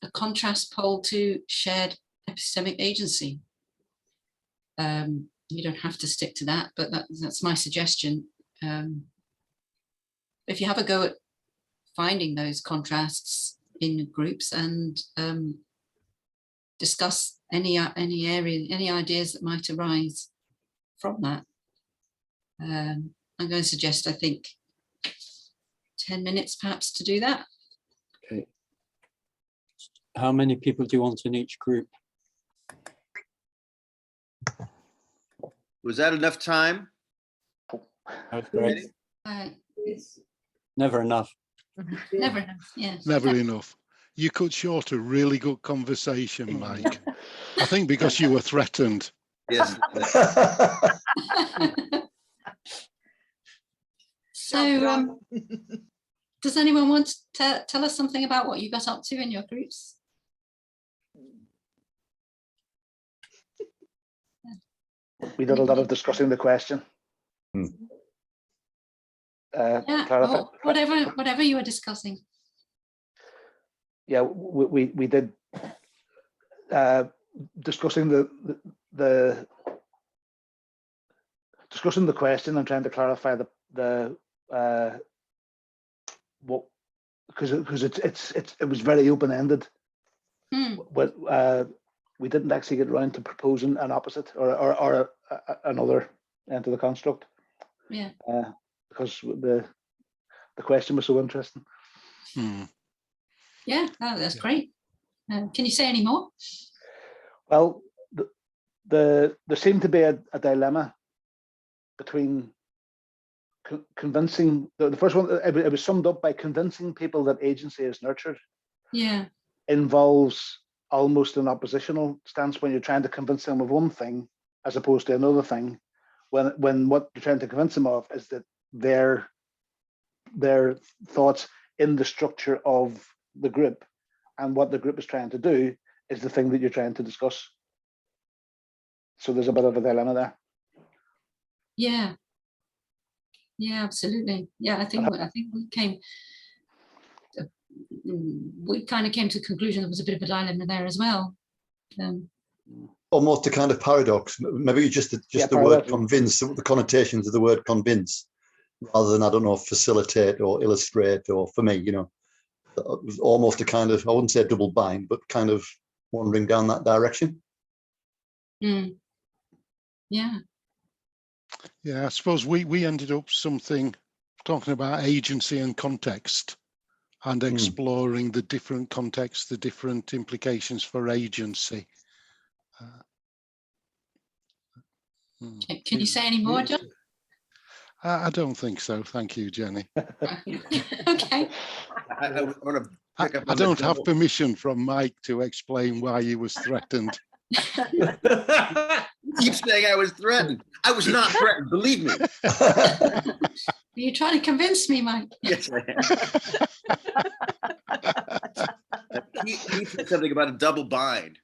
a contrast pole to shared epistemic agency. You don't have to stick to that, but that's my suggestion. If you have a go at finding those contrasts in groups and discuss any ideas that might arise from that. I'm going to suggest, I think, 10 minutes perhaps to do that.
Okay. How many people do you want in each group?
Was that enough time?
That's great.
It's
Never enough.
never enough, yeah.
Never enough. You cut short a really good conversation, Mike. I think because you were threatened.
Yes.
So does anyone want to tell us something about what you got up to in your groups?
We did a lot of discussing the question.
Yeah, or whatever you were discussing.
Yeah, we did discussing the question and trying to clarify what, because it was very open-ended. We didn't actually get around to proposing an opposite or another end to the construct.
Yeah.
Because the question was so interesting.
Yeah, oh, that's great. Can you say any more?
Well, there seemed to be a dilemma between convincing the first one. It was summed up by convincing people that agency is nurtured.
Yeah.
Involves almost an oppositional stance when you're trying to convince them of one thing as opposed to another thing, when what you're trying to convince them of is that their thoughts in the structure of the group and what the group is trying to do is the thing that you're trying to discuss. So there's a bit of a dilemma there.
Yeah. Yeah, absolutely. Yeah, I think we kind of came to the conclusion there was a bit of a dilemma there as well.
Almost a kind of paradox. Maybe just the word convince, the connotations of the word convince, rather than, I don't know, facilitate or illustrate, or for me, it was almost a kind of, I wouldn't say double bind, but kind of wandering down that direction.
Yeah.
Yeah, I suppose we ended up talking about agency and context and exploring the different contexts, the different implications for agency.
Can you say any more, John?
I don't think so. Thank you, Jenny.
Okay.
I don't have permission from Mike to explain why he was threatened.
Keep saying I was threatened. I was not threatened, believe me.
Are you trying to convince me, Mike?
Yes, I am. He said something about a double bind,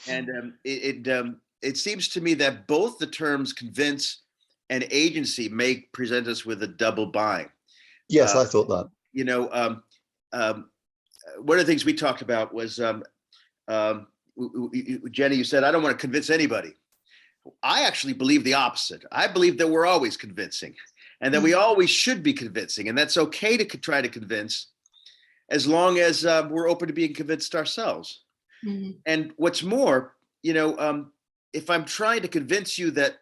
and it seems to me that both the terms convince and agency may present us with a double bind.
Yes, I thought that.
One of the things we talked about was, Jenny, you said, I don't want to convince anybody. I actually believe the opposite. I believe that we're always convincing and that we always should be convincing. And that's okay to try to convince as long as we're open to being convinced ourselves. And what's more, if I'm trying to convince you that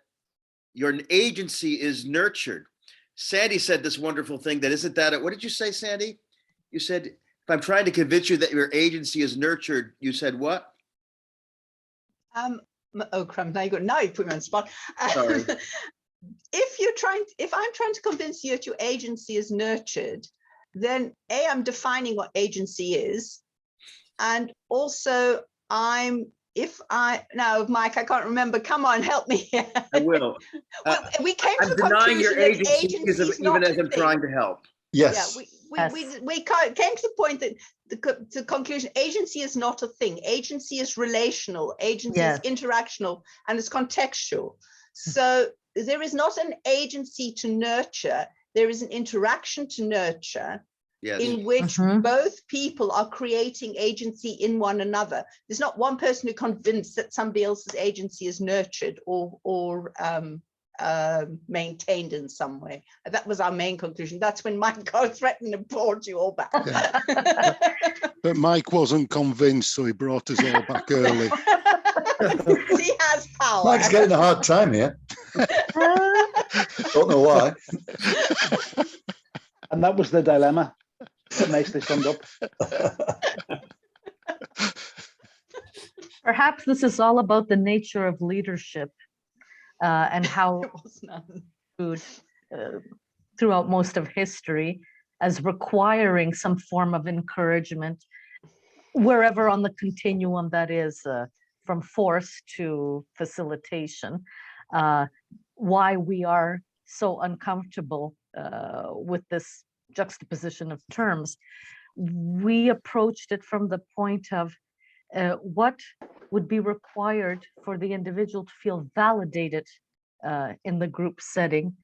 your agency is nurtured, Sandy said this wonderful thing that isn't that, what did you say, Sandy? You said, if I'm trying to convince you that your agency is nurtured, you said what?
Oh, crumbs, now you put me on the spot.
Sorry.
If I'm trying to convince you that your agency is nurtured, then I'm defining what agency is. And also now, Mike, I can't remember. Come on, help me.
I will.
Well, we came to the
denying your
conclusion that
agency even as I'm trying to help.
Yes.
Yeah, we came to the point that the conclusion, agency is not a thing. Agency is relational, agency is interactional, and it's contextual. So there is not an agency to nurture, there is an interaction to nurture. Yes. In which both people are creating agency in one another. There's not one person who convinced that somebody else's agency is nurtured or maintained in some way. That was our main conclusion. That's when Mike got threatened and brought you all back.
Yeah. But Mike wasn't convinced, so he brought us all back early.
He has power.
Mike's getting a hard time here. Don't know why.
And that was the dilemma. Nicely summed up.
Perhaps this is all about the nature of leadership and how throughout most of history as requiring some form of encouragement wherever on the continuum that is, from force to facilitation, why we are so uncomfortable with this juxtaposition of terms. We approached it from the point of what would be required for the individual to feel validated in the group setting,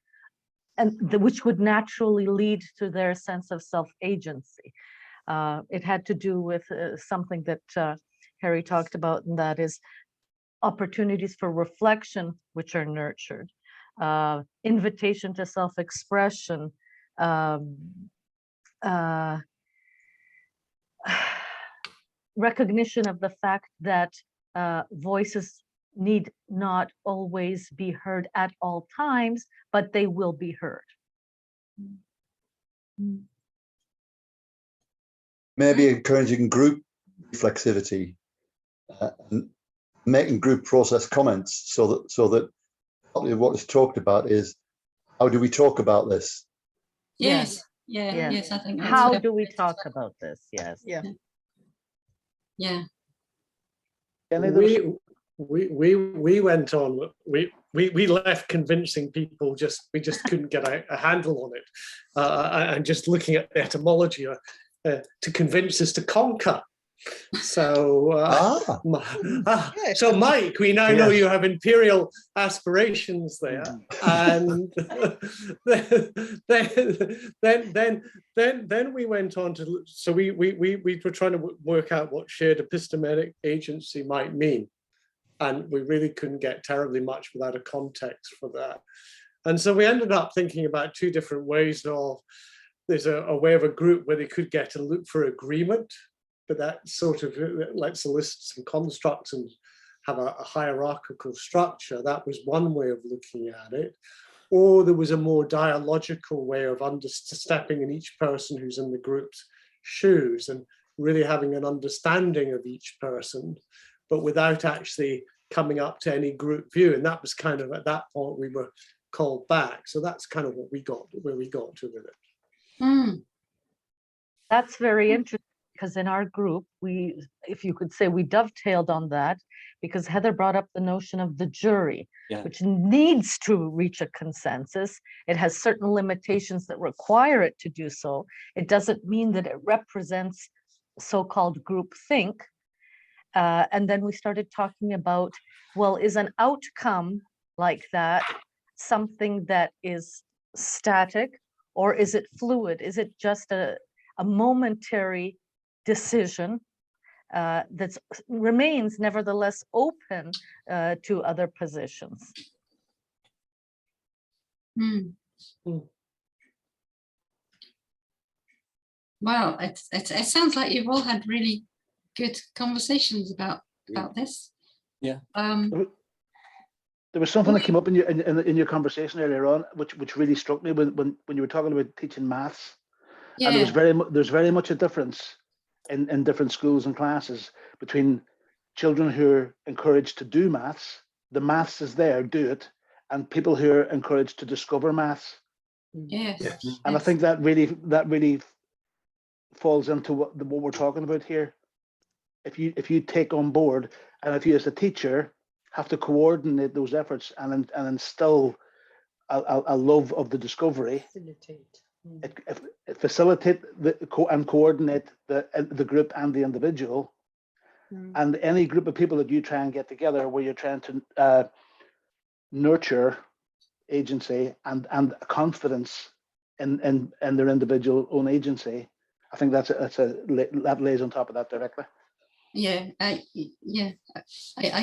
and which would naturally lead to their sense of self-agency. It had to do with something that Harry talked about, and that is opportunities for reflection, which are nurtured, invitation to self-expression, recognition of the fact that voices need not always be heard at all times, but they will be heard.
Maybe encouraging group reflexivity and making group process comments so that what is talked about is, how do we talk about this?
Yes. Yeah.
Yeah.
Yes. I think. That's
How
fair.
do we talk about this? Yes.
Yeah.
Yeah.
We went on. We left convincing people. We just couldn't get a handle on it, and just looking at the etymology to convince us to conquer. So, so Mike, we now know you have imperial aspirations there, and then we went on to. So we were trying to work out what shared epistemic agency might mean, and we really couldn't get terribly much without a context for that. And so we ended up thinking about two different ways of. There's a way of a group where they could get a look for agreement. But that sort of lets elicit some constructs and have a hierarchical structure. That was one way of looking at it. Or there was a more dialogical way of stepping in each person who's in the group's shoes and really having an understanding of each person, but without actually coming up to any group view. And that was kind of, at that point, we were called back. So that's kind of what we got, where we got to with it.
Mm.
That's very interesting. Because in our group, if you could say, we dovetailed on that, because Heather brought up the notion of the jury, which needs to reach a consensus. It has certain limitations that require it to do so. It doesn't mean that it represents so-called groupthink. And then we started talking about, well, is an outcome like that something that is static, or is it fluid? Is it just a momentary decision that remains nevertheless open to other positions?
Mm. Well, it sounds like you've all had really good conversations about this.
Yeah.
There was something that came up in your conversation earlier on, which really struck me when you were talking about teaching maths.
Yeah.
And there's very much a difference in different schools and classes between children who are encouraged to do maths, the maths is there, do it, and people who are encouraged to discover maths.
Yes.
And I think that really falls into what we're talking about here. If you take on board, and if you as a teacher have to coordinate those efforts and instill a love of the discovery, facilitate and coordinate the group and the individual, and any group of people that you try and get together where you're trying to nurture agency and confidence in their individual own agency. I think that lays on top of that directly.
Yeah, I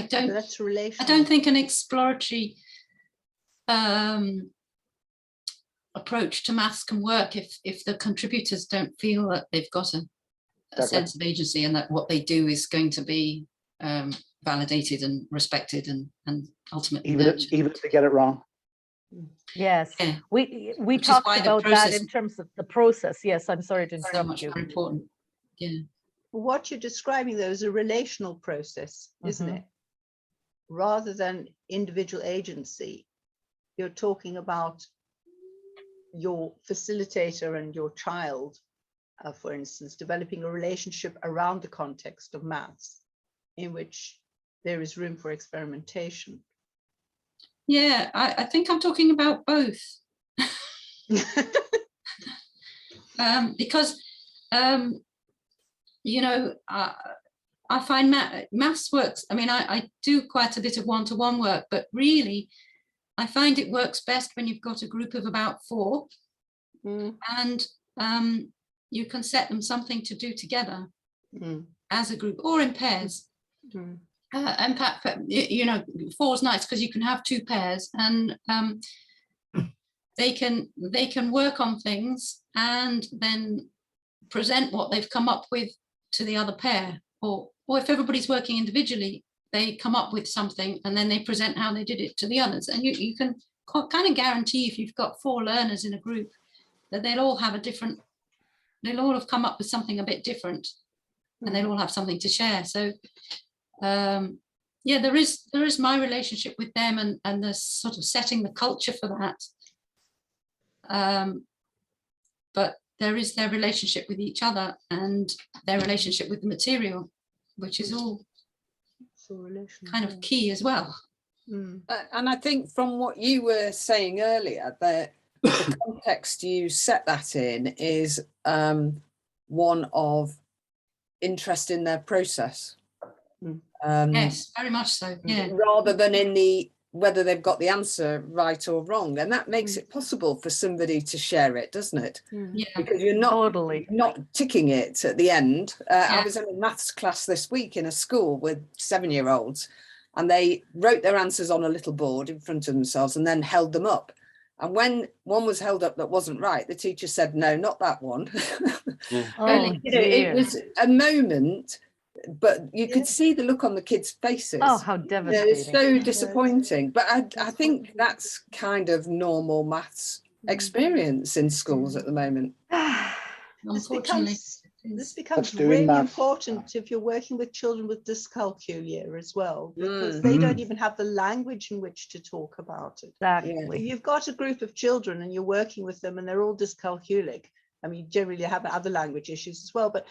don't.
That's relational.
I don't think an exploratory approach to maths can work if the contributors don't feel that they've got a sense of agency and that what they do is going to be validated and respected and ultimately
even if they get it wrong.
Yes,
yeah.
we talked about that in terms of the process. Yes, I'm sorry to interrupt you.
Very important. Yeah.
What you're describing though is a relational process, isn't it? Rather than individual agency, you're talking about your facilitator and your child, for instance, developing a relationship around the context of maths in which there is room for experimentation.
Yeah, I think I'm talking about both. Because, you know, I find maths works. I mean, I do quite a bit of one-to-one work, but really, I find it works best when you've got a group of about 4 and you can set them something to do together as a group or in pairs. Impact, you know, 4 is nice because you can have 2 pairs, and they can work on things and then present what they've come up with to the other pair, or if everybody's working individually, they come up with something and then they present how they did it to the others. And you can kind of guarantee, if you've got 4 learners in a group, that they'll all have they'll all have come up with something a bit different, and they'll all have something to share. So yeah, there is my relationship with them, and the sort of setting the culture for that. But there is their relationship with each other and their relationship with the material, which is all kind of key as well.
And I think from what you were saying earlier, that the context you set that in is one of interest in their process.
Yes, very much so. Yeah.
Rather than in whether they've got the answer right or wrong, and that makes it possible for somebody to share it, doesn't it?
Yeah.
Because you're not ticking it at the end. I was in a maths class this week in a school with 7-year-olds, and they wrote their answers on a little board in front of themselves and then held them up. And when one was held up that wasn't right, the teacher said, "No, not that one."
Oh,
you know, it was a moment, but you could see the look on the kids' faces.
Oh, how devastating.
It's so disappointing. But I think that's kind of normal maths experience in schools at the moment.
This becomes really important if you're working with children with dyscalculia as well, because they don't even have the language in which to talk about it.
Exactly.
If you've got a group of children and you're working with them and they're all dyscalculic, I mean, generally have other language issues as well, but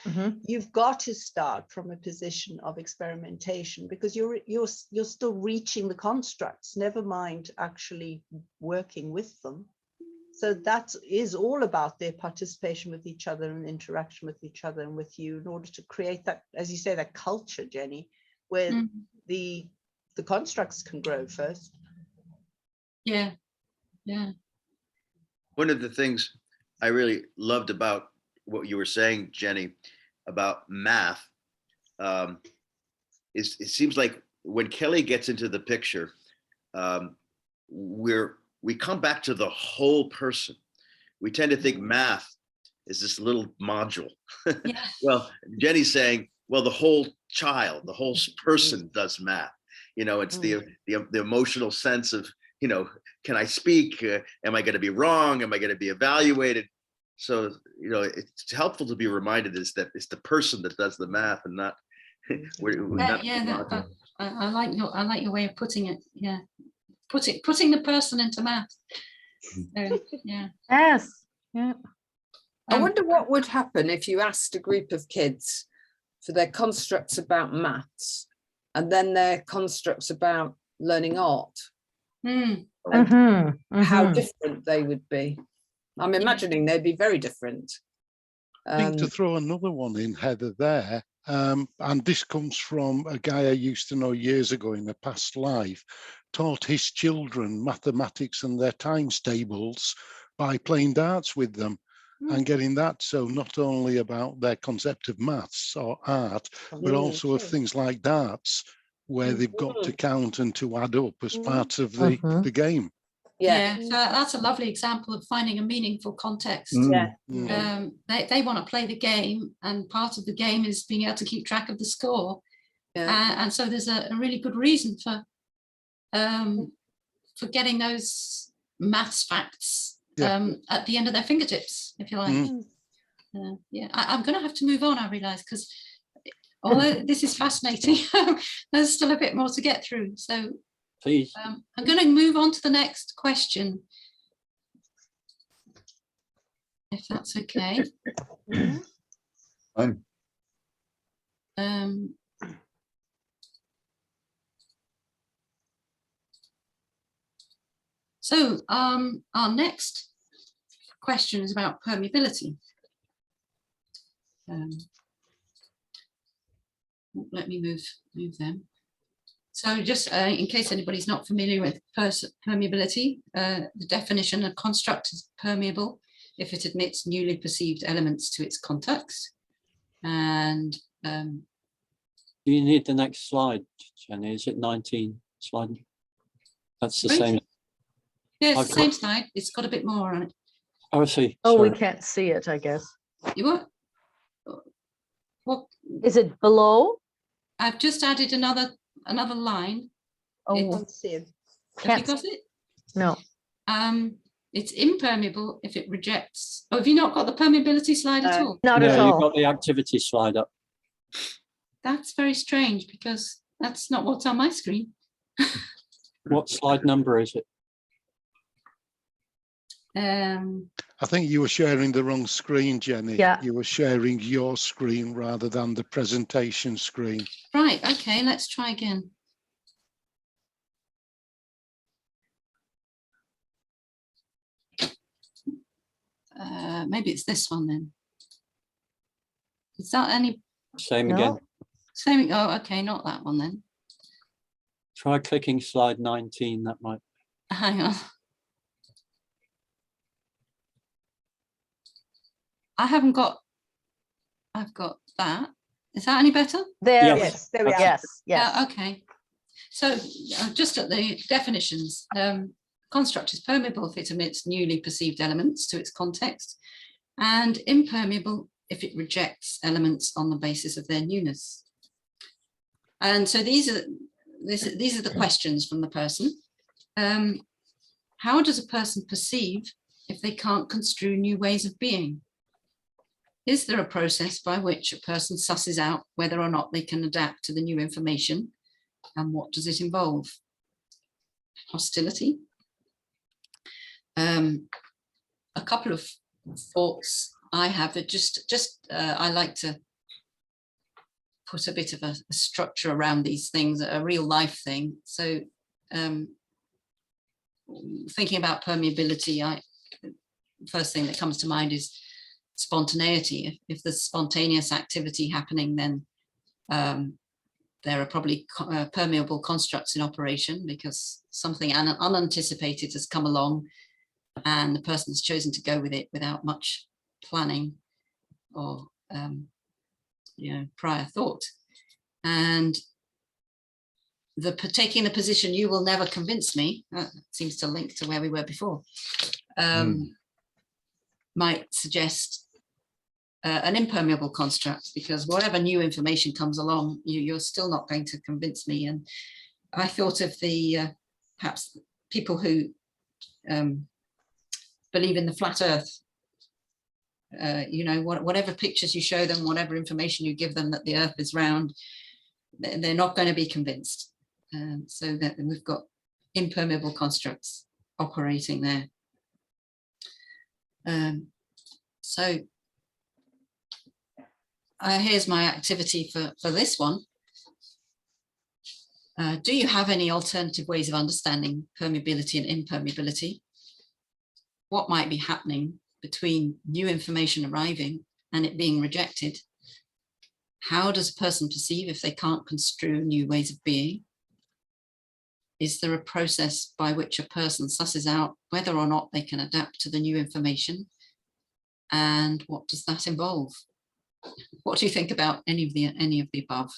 you've got to start from a position of experimentation, because you're still reaching the constructs, never mind actually working with them. So that is all about their participation with each other and interaction with each other and with you, in order to create that, as you say, that culture, Jenny, where the constructs can grow first.
Yeah.
One of the things I really loved about what you were saying, Jenny, about math, is it seems like when Kelly gets into the picture, we come back to the whole person. We tend to think math is this little module. Well, Jenny's saying, well, the whole child, the whole person does math. You know, it's the emotional sense of, you know, can I speak? Am I going to be wrong? Am I going to be evaluated? So, you know, it's helpful to be reminded is that it's the person that does the math and not.
I like your way of putting it. Yeah, putting the person into math. Yeah.
Yes. Yeah.
I wonder what would happen if you asked a group of kids for their constructs about maths and then their constructs about learning art. How different they would be. I'm imagining they'd be very different.
I think to throw another one in, Heather, there, and this comes from a guy I used to know years ago in a past life, taught his children mathematics and their times tables by playing darts with them and getting that. So not only about their concept of maths or art, but also of things like darts, where they've got to count and to add up as part of the game.
Yeah, so that's a lovely example of finding a meaningful context. They want to play the game, and part of the game is being able to keep track of the score. And so there's a really good reason for getting those maths facts at the end of their fingertips, if you like. I'm going to have to move on, I realise, because although this is fascinating, there's still a bit more to get through. So
please.
I'm going to move on to the next question, if that's okay.
Fine.
So our next question is about permeability. Let me move them. So just in case anybody's not familiar with permeability, the definition: a construct is permeable if it admits newly perceived elements to its context. And
Do you need the next slide, Jenny? Is it 19 slide? That's the same.
Yeah, it's
I've
the same
got-
slide. It's got a bit more on it.
Oh, I see.
Oh, we
Sorry.
can't see it, I guess.
You what? What?
Is it below?
I've just added another line.
Oh,
Can't see it.
Have you
can't,
got it?
no.
It's impermeable if it rejects. Oh, have you not got the permeability slide at all?
Not
No,
at
you've
all.
got the activity slide up.
That's very strange because that's not what's on my screen.
What slide number is it?
I think you were sharing the wrong screen, Jenny.
Yeah.
You were sharing your screen rather than the presentation screen.
Right, okay, let's try again. Maybe it's this one then. Is that any
Same
No.
again.
same? Oh, okay, not that one then.
Try clicking slide 19. That might.
Hang on. I've got that. Is that any better?
There,
Yes.
Yes, there we are.
yes, yes.
Okay. So just at the definitions, construct is permeable if it emits newly perceived elements to its context, and impermeable if it rejects elements on the basis of their newness. And so these are the questions from the person. How does a person perceive if they can't construe new ways of being? Is there a process by which a person susses out whether or not they can adapt to the new information? And what does it involve? Hostility. A couple of thoughts I have are I like to put a bit of a structure around these things, a real life thing. So thinking about permeability, first thing that comes to mind is spontaneity. If there's spontaneous activity happening, then there are probably permeable constructs in operation because something unanticipated has come along and the person has chosen to go with it without much planning or prior thought. And taking the position, you will never convince me, that seems to link to where we were before, might suggest an impermeable construct, because whatever new information comes along, you're still not going to convince me. And I thought of the perhaps people who believe in the flat earth. Whatever pictures you show them, whatever information you give them that the earth is round, they're not going to be convinced. So that we've got impermeable constructs operating there. So here's my activity for this one. Do you have any alternative ways of understanding permeability and impermeability? What might be happening between new information arriving and it being rejected? How does a person perceive if they can't construe new ways of being? Is there a process by which a person susses out whether or not they can adapt to the new information? And what does that involve? What do you think about any of the above?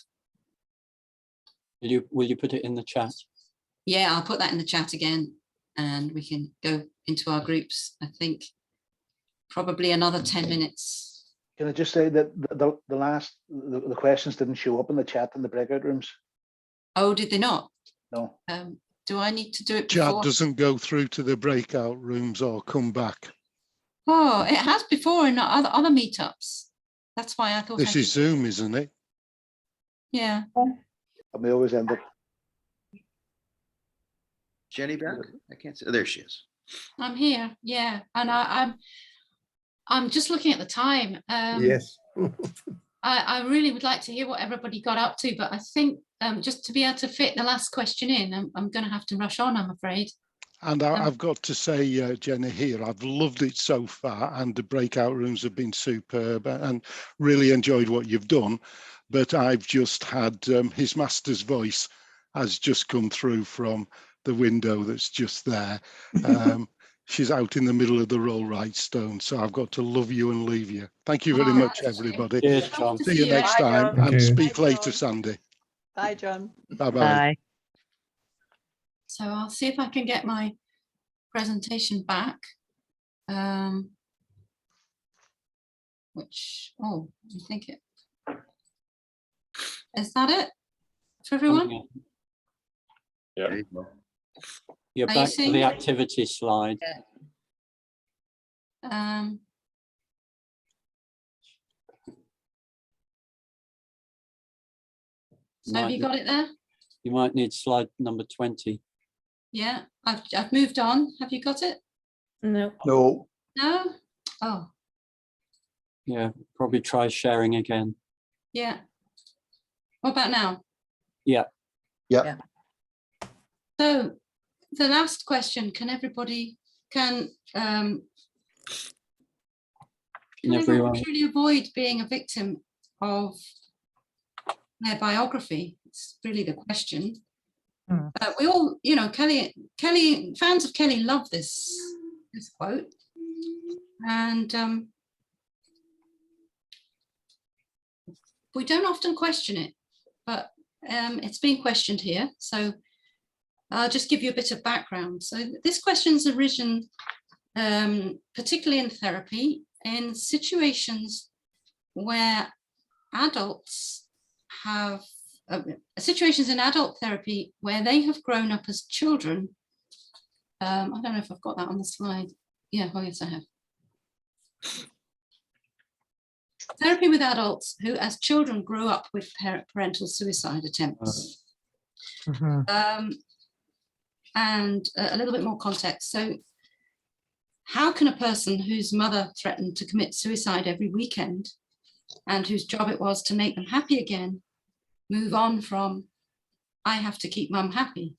Will you put it in the chat?
Yeah, I'll put that in the chat again, and we can go into our groups. I think probably another 10 minutes.
Can I just say that the questions didn't show up in the chat in the breakout rooms?
Oh, did they not?
No.
Do I need to do it
Chat
before?
doesn't go through to the breakout rooms or come back.
Oh, it has before in other meetups. That's why I thought
This is Zoom, isn't it?
Yeah.
And we always end up.
Jenny back? I can't see. Oh, there she is.
I'm here. Yeah, and I'm just looking at the time.
Yes.
I really would like to hear what everybody got up to, but I think just to be able to fit the last question in, I'm going to have to rush on, I'm afraid.
And I've got to say, Jenny, here, I've loved it so far, and the breakout rooms have been superb and really enjoyed what you've done. But I've just had His Master's voice has just come through from the window that's just there. She's out in the middle of the roll right stone, so I've got to love you and leave you. Thank you very much, everybody.
Cheers, John.
See you next time, and speak later, Sandy.
Bye, John.
Bye-bye.
Bye.
So I'll see if I can get my presentation back. Which, oh, I think it, is that it for everyone?
There you go.
You're
Are you
back to
seeing
the
it?
activity slide.
So have you got it there?
You might need slide number 20.
Yeah, I've moved on. Have you got it?
No.
No.
No? Oh,
Yeah, probably try sharing again.
yeah. What about now?
Yeah.
Yeah.
So the last question, can everybody, can everyone truly avoid being a victim of their biography? It's really the question. We all, you know, Kelly, fans of Kelly love this quote. And we don't often question it, but it's being questioned here. So I'll just give you a bit of background. So this question's arisen particularly in therapy, in situations where adults have situations in adult therapy where they have grown up as children. I don't know if I've got that on the slide. Yeah, oh yes, I have. Therapy with adults who as children grew up with parental suicide attempts. And a little bit more context. So how can a person whose mother threatened to commit suicide every weekend and whose job it was to make them happy again move on from, I have to keep mum happy?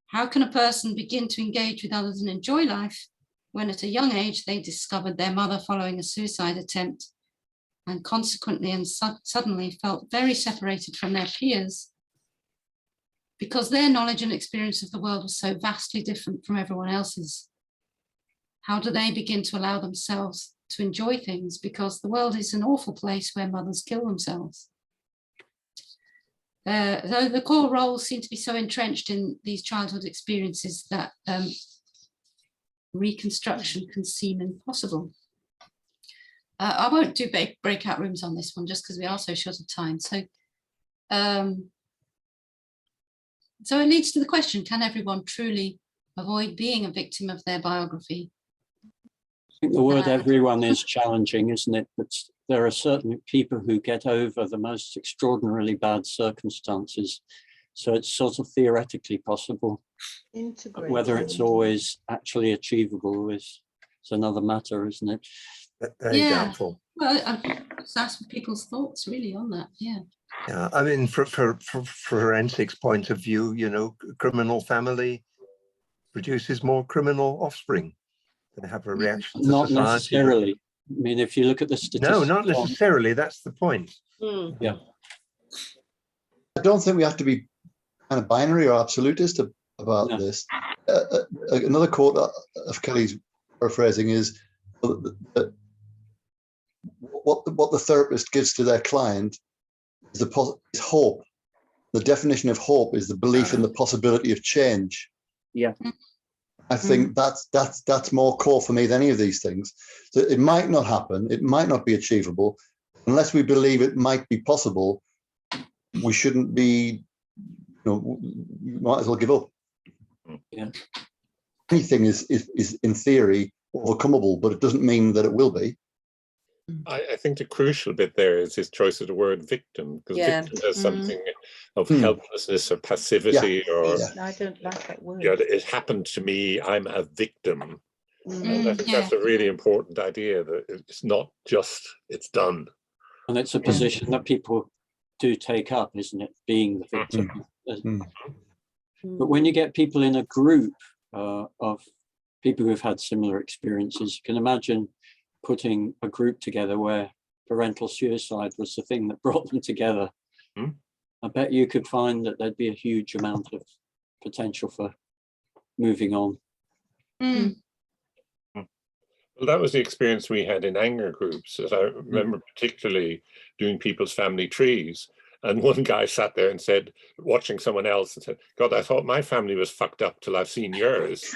How can a person begin to engage with others and enjoy life when at a young age they discovered their mother following a suicide attempt and consequently and suddenly felt very separated from their peers because their knowledge and experience of the world was so vastly different from everyone else's? How do they begin to allow themselves to enjoy things because the world is an awful place where mothers kill themselves? Though the core roles seem to be so entrenched in these childhood experiences that reconstruction can seem impossible. I won't do breakout rooms on this one just because we are so short of time. So, so it leads to the question, can everyone truly avoid being a victim of their biography?
I think the word everyone is challenging, isn't it? But there are certainly people who get over the most extraordinarily bad circumstances. So it's sort of theoretically possible. But whether it's always actually achievable is another matter, isn't it?
Very doubtful.
Well, I'm just asking people's thoughts really on that. Yeah.
Yeah, I mean, for forensics point of view, you know, criminal family produces more criminal offspring. They have a reaction to
not
society. Not
necessarily. I mean, if you look at the statistics.
No, not necessarily. That's the point.
Yeah.
I don't think we have to be kind of binary or absolutist about this. Another quote of Kelly's paraphrasing is that what the therapist gives to their client is is hope. The definition of hope is the belief in the possibility of change.
Yeah.
I think that's more core for me than any of these things. So it might not happen, it might not be achievable. Unless we believe it might be possible, we shouldn't be, you know, we might as well give up.
Yeah.
Anything is in theory overcomable, but it doesn't mean that it will be.
I think the crucial bit there is his choice of the word victim, because victim has something of helplessness or passivity, or
I don't like that word.
You know, it happened to me, I'm a victim. And I think that's a really important idea, that it's not just, it's done.
And it's a position that people do take up, isn't it? Being the victim. But when you get people in a group of people who've had similar experiences, you can imagine putting a group together where parental suicide was the thing that brought them together. I bet you could find that there'd be a huge amount of potential for moving on.
Well, that was the experience we had in anger groups, as I remember particularly doing people's family trees. And one guy sat there and said, watching someone else, and said, God, I thought my family was fucked up till I've seen yours.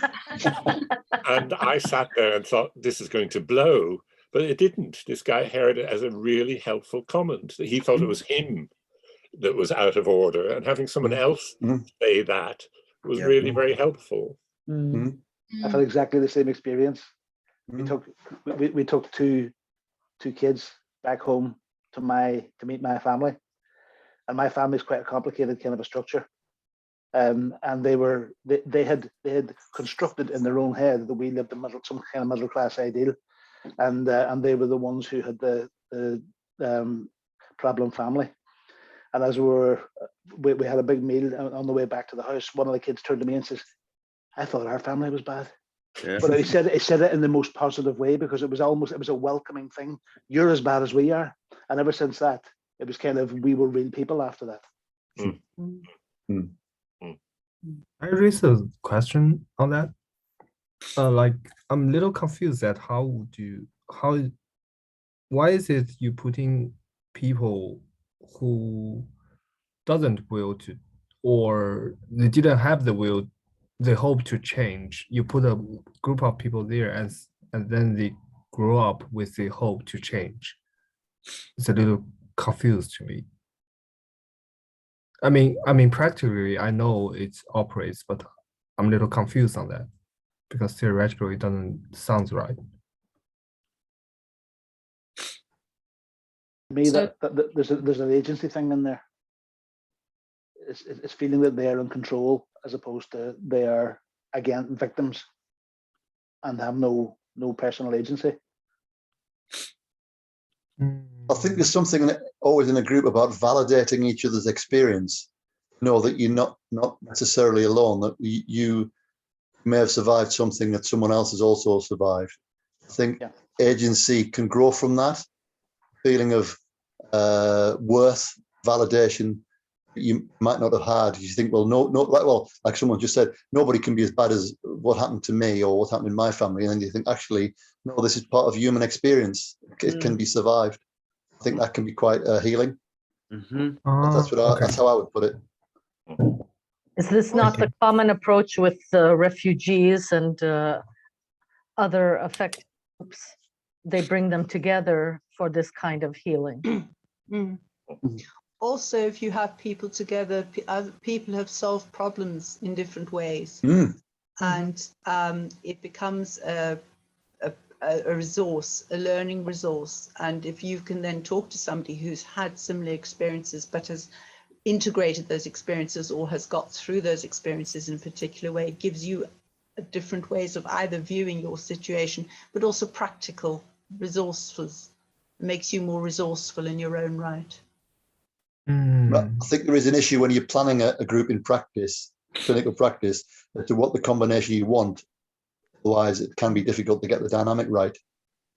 And I sat there and thought, this is going to blow. But it didn't. This guy heard it as a really helpful comment. He thought it was him that was out of order. And having someone else say that was really very helpful.
I felt exactly the same experience. We took two kids back home to meet my family, and my family is quite a complicated kind of a structure. And they had constructed in their own head that we lived in some kind of middle class ideal, and they were the ones who had the problem family. And as we had a big meal on the way back to the house, one of the kids turned to me and says, I thought our family was bad. Yeah. But he said it in the most positive way, because it was a welcoming thing. You're as bad as we are. And ever since that, it was kind of, we were real people after that.
I raised a question on that. Like, I'm a little confused at why is it you putting people who doesn't will to, or they didn't have the will, they hope to change. You put a group of people there and then they grow up with the hope to change. It's a little confused to me. I mean, practically, I know it operates, but I'm a little confused on that, because theoretically it doesn't sound right.
To me, that there's an agency thing in there. It's feeling that they are in control, as opposed to they are, again, victims and have no personal agency.
I think there's something always in a group about validating each other's experience. Know that you're not necessarily alone, that you may have survived something that someone else has also survived. I think agency can grow from that feeling of worth, validation you might not have had. You think, well, like someone just said, nobody can be as bad as what happened to me or what happened in my family. And then you think, actually, no, this is part of human experience. It can be survived. I think that can be quite healing. That's how I would put it.
Is this not the common approach with refugees and other affected groups? They bring them together for this kind of healing.
Also, if you have people together, other people have solved problems in different ways, and it becomes a resource, a learning resource. And if you can then talk to somebody who's had similar experiences but has integrated those experiences or has got through those experiences in a particular way, it gives you different ways of either viewing your situation, but also practical, resourceful, makes you more resourceful in your own right.
I think there is an issue when you're planning a group in practice, clinical practice, as to what the combination you want. Otherwise, it can be difficult to get the dynamic right.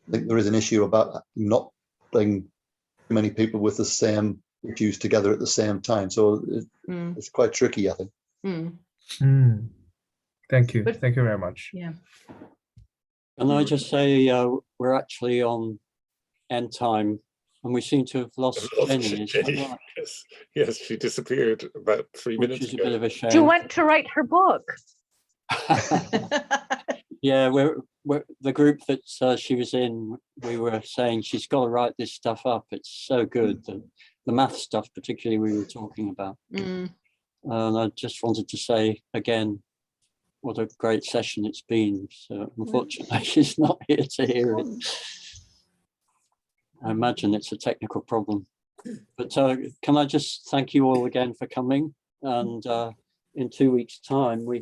I think there is an issue about not putting too many people with the same issues together at the same time. So it's quite tricky, I think.
Thank you. Thank you very much.
Yeah.
And I just say we're actually on end time, and we seem to have lost Jenny. Is that right?
Yes, she disappeared about 3 minutes ago.
Which is a bit of a shame.
She went to write her book.
Yeah, we're the group that she was in, we were saying she's got to write this stuff up. It's so good. The math stuff, particularly, we were talking about. And I just wanted to say again, what a great session it's been. So unfortunately, she's not here to hear it. I imagine it's a technical problem. But can I just thank you all again for coming? And in 2 weeks' time, we